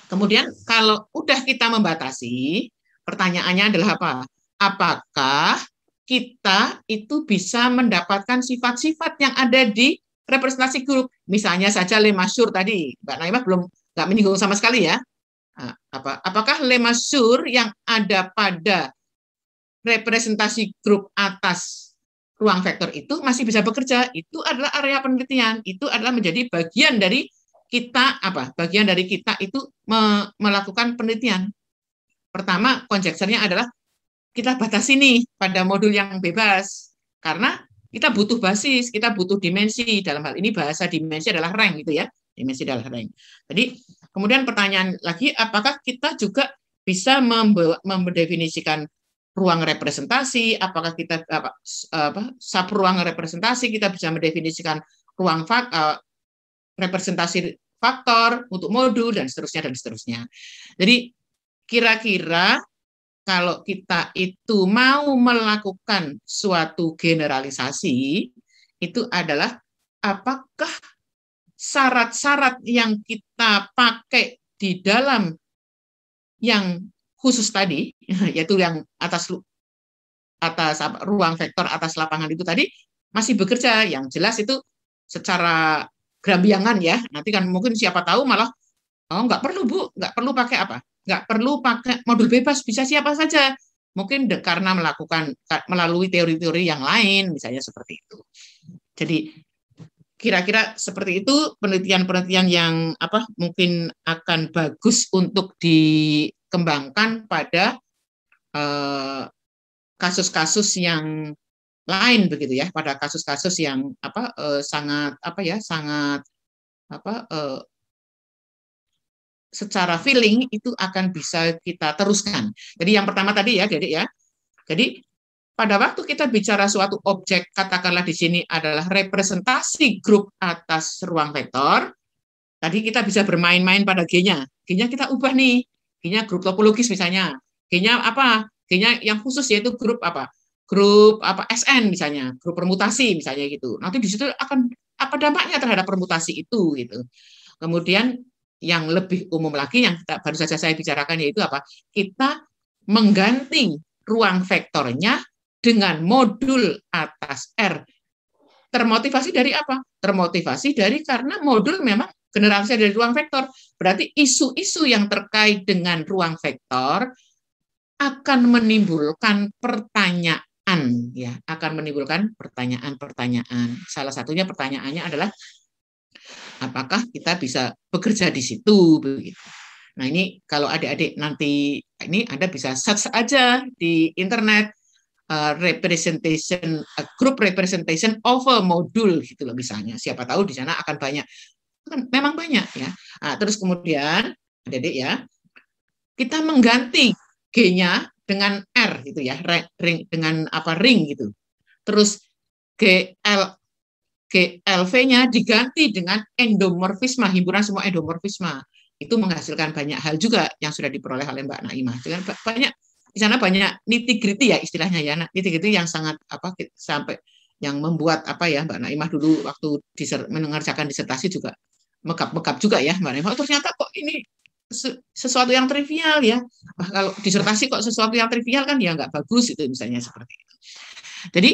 Kemudian kalau udah kita membatasi, pertanyaannya adalah apa? Apakah kita itu bisa mendapatkan sifat-sifat yang ada di representasi grup? Misalnya saja Lemasur tadi, Mbak Naimah belum nggak menyinggung sama sekali ya. Apakah Lemasur yang ada pada representasi grup atas ruang vektor itu masih bisa bekerja? Itu adalah area penelitian. Itu adalah menjadi bagian dari kita apa? Bagian dari kita itu melakukan penelitian. Pertama, konjekturnya adalah kita batasi nih pada modul yang bebas. Karena kita butuh basis, kita butuh dimensi. Dalam hal ini bahasa dimensi adalah rank gitu ya. Dimensi adalah rank. Jadi, kemudian pertanyaan lagi, apakah kita juga bisa mendefinisikan ruang representasi, apakah kita sub ruang representasi, kita bisa mendefinisikan ruang representasi faktor untuk modul dan seterusnya. Jadi kira-kira kalau kita itu mau melakukan suatu generalisasi, itu adalah apakah syarat-syarat yang kita pakai di dalam yang khusus tadi, yaitu yang atas ruang vektor atas lapangan itu tadi masih bekerja. Yang jelas itu secara gerambiangan ya. Nanti kan mungkin siapa tahu malah nggak perlu Bu, nggak perlu pakai apa, nggak perlu pakai modul bebas, bisa siapa saja. Mungkin karena melalui teori-teori yang lain, misalnya seperti itu. Jadi kira-kira seperti itu penelitian-penelitian yang mungkin akan bagus untuk dikembangkan pada kasus-kasus yang lain begitu ya, pada kasus-kasus yang secara feeling itu akan bisa kita teruskan. Jadi yang pertama tadi ya, Dedek ya. Jadi pada waktu kita bicara suatu objek, katakanlah di sini adalah representasi grup atas ruang vektor, tadi kita bisa bermain-main pada G-nya. G-nya kita ubah nih. G-nya grup topologis misalnya. G-nya apa? G-nya yang khusus yaitu grup apa? Grup SN misalnya, grup permutasi misalnya gitu. Nanti di situ akan apa dampaknya terhadap permutasi itu gitu. Kemudian yang lebih umum lagi yang baru saja saya bicarakan yaitu apa? Kita mengganti ruang vektornya dengan modul atas R. Termotivasi dari apa? Termotivasi dari karena modul memang generasi dari ruang vektor. Berarti isu-isu yang terkait dengan ruang vektor akan menimbulkan pertanyaan, ya, akan menimbulkan pertanyaan-pertanyaan. Salah satunya pertanyaannya adalah apakah kita bisa bekerja di situ begitu. Nah, ini kalau adik-adik nanti ini Anda bisa search aja di internet representation group representation of a module gitu loh misalnya. Siapa tahu di sana akan banyak. Memang banyak ya. Nah, terus kemudian adik-adik ya, kita mengganti G-nya dengan R gitu ya, ring dengan ring gitu. Terus GLV-nya diganti dengan endomorfisme, himpunan semua endomorfisme. Itu menghasilkan banyak hal juga yang sudah diperoleh oleh Mbak Naimah. Dengan banyak di sana banyak nitty-gritty ya istilahnya ya, nitty-gritty yang sangat sampai yang membuat Mbak Naimah dulu waktu mengerjakan disertasi juga megap-megap juga ya Mbak Naimah. Ternyata kok ini sesuatu yang trivial ya. Kalau disertasi kok sesuatu yang trivial kan ya nggak bagus itu misalnya seperti itu. Jadi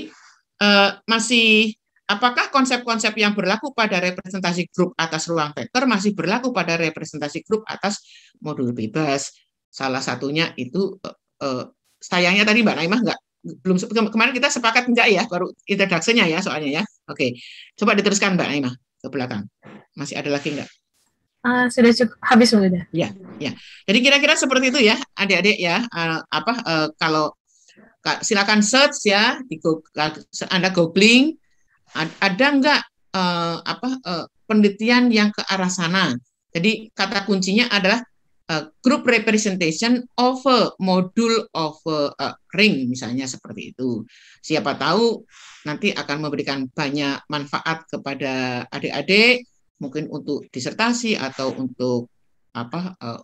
masih apakah konsep-konsep yang berlaku pada representasi grup atas ruang vektor masih berlaku pada representasi grup atas modul bebas? Salah satunya itu sayangnya tadi Mbak Naimah belum kemarin kita sepakat enggak ya, baru introduction-nya ya soalnya ya. Oke. Coba diteruskan Mbak Naimah ke belakang. Masih ada lagi enggak? Sudah cukup, habis sudah. Ya. Jadi kira-kira seperti itu ya, adik-adik ya. Kalau silakan search ya, Anda googling, ada enggak penelitian yang ke arah sana. Jadi kata kuncinya adalah group representation of a module of a ring, misalnya seperti itu. Siapa tahu nanti akan memberikan banyak manfaat kepada adik-adik, mungkin untuk disertasi atau untuk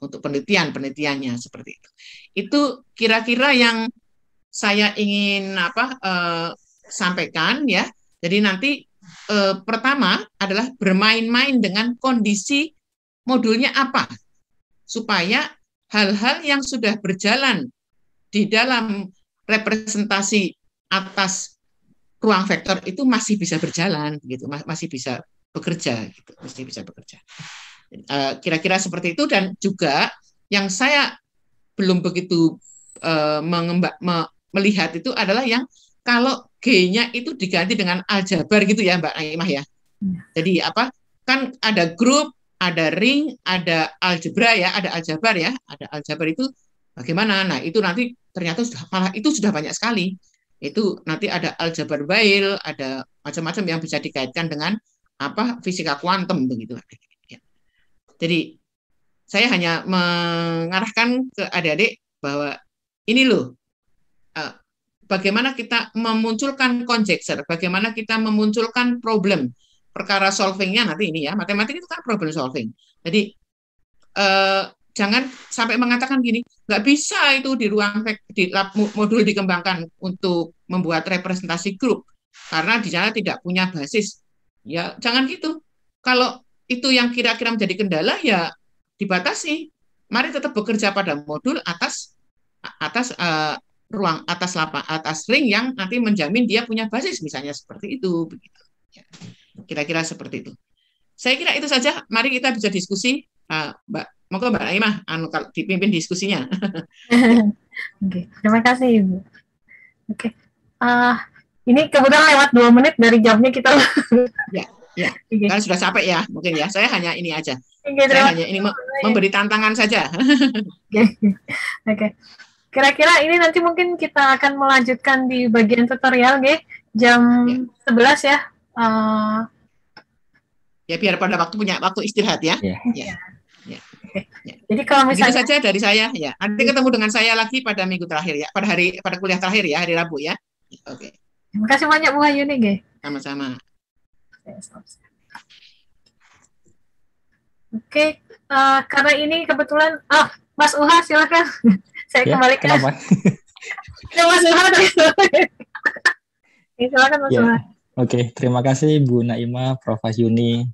untuk penelitiannya seperti itu. Itu kira-kira yang saya ingin sampaikan ya. Jadi nanti pertama adalah bermain-main dengan kondisi modulnya apa, supaya hal-hal yang sudah berjalan di dalam representasi atas ruang vektor itu masih bisa berjalan, gitu, masih bisa bekerja, gitu, masih bisa bekerja. Kira-kira seperti itu. Dan juga yang saya belum begitu melihat itu adalah yang kalau G-nya itu diganti dengan aljabar gitu ya Mbak Naimah ya. Jadi kan ada grup, ada ring, ada algebra ya, ada aljabar ya, ada aljabar itu bagaimana? Nah itu nanti ternyata sudah banyak sekali. Itu nanti ada aljabar Weil, ada macam-macam yang bisa dikaitkan dengan fisika kuantum begitu. Ya. Jadi saya hanya mengarahkan ke adik-adik bahwa ini loh, bagaimana kita memunculkan conjecture, bagaimana kita memunculkan problem. Perkara solvingnya nanti ini ya, matematik itu kan problem solving. Jadi jangan sampai mengatakan gini, nggak bisa itu di ruang di modul dikembangkan untuk membuat representasi grup karena di sana tidak punya basis. Ya jangan gitu. Kalau itu yang kira-kira menjadi kendala ya dibatasi. Mari tetap bekerja pada modul atas ruang atas ring yang nanti menjamin dia punya basis misalnya seperti itu. Begitu. Ya. Kira-kira seperti itu. Saya kira itu saja. Mari kita bisa diskusi, Mbak. Moga Mbak Naimah, kalau dipimpin diskusinya. Oke, terima kasih Ibu. Oke, ini kebetulan lewat 2 menit dari jamnya kita. Ya. Kan sudah capek ya, mungkin ya. Saya hanya ini aja. Saya hanya ini memberi tantangan saja. Oke. Kira-kira ini nanti mungkin kita akan melanjutkan di bagian tutorial, jam 11 ya. Ya biar pada punya waktu istirahat ya. Ya. Okay. Jadi kalau misalnya itu saja dari saya ya. Nanti ketemu dengan saya lagi pada minggu terakhir ya, pada kuliah terakhir ya, hari Rabu ya. Oke. Terima kasih banyak Bu Hayuni, Sama-sama. Oke, karena ini kebetulan Mas Uha silakan. Saya kembalikan. Kenapa? Mas Uha. Silakan Mas Uha. Oke, terima kasih Bu Naimah, Prof. Hayuni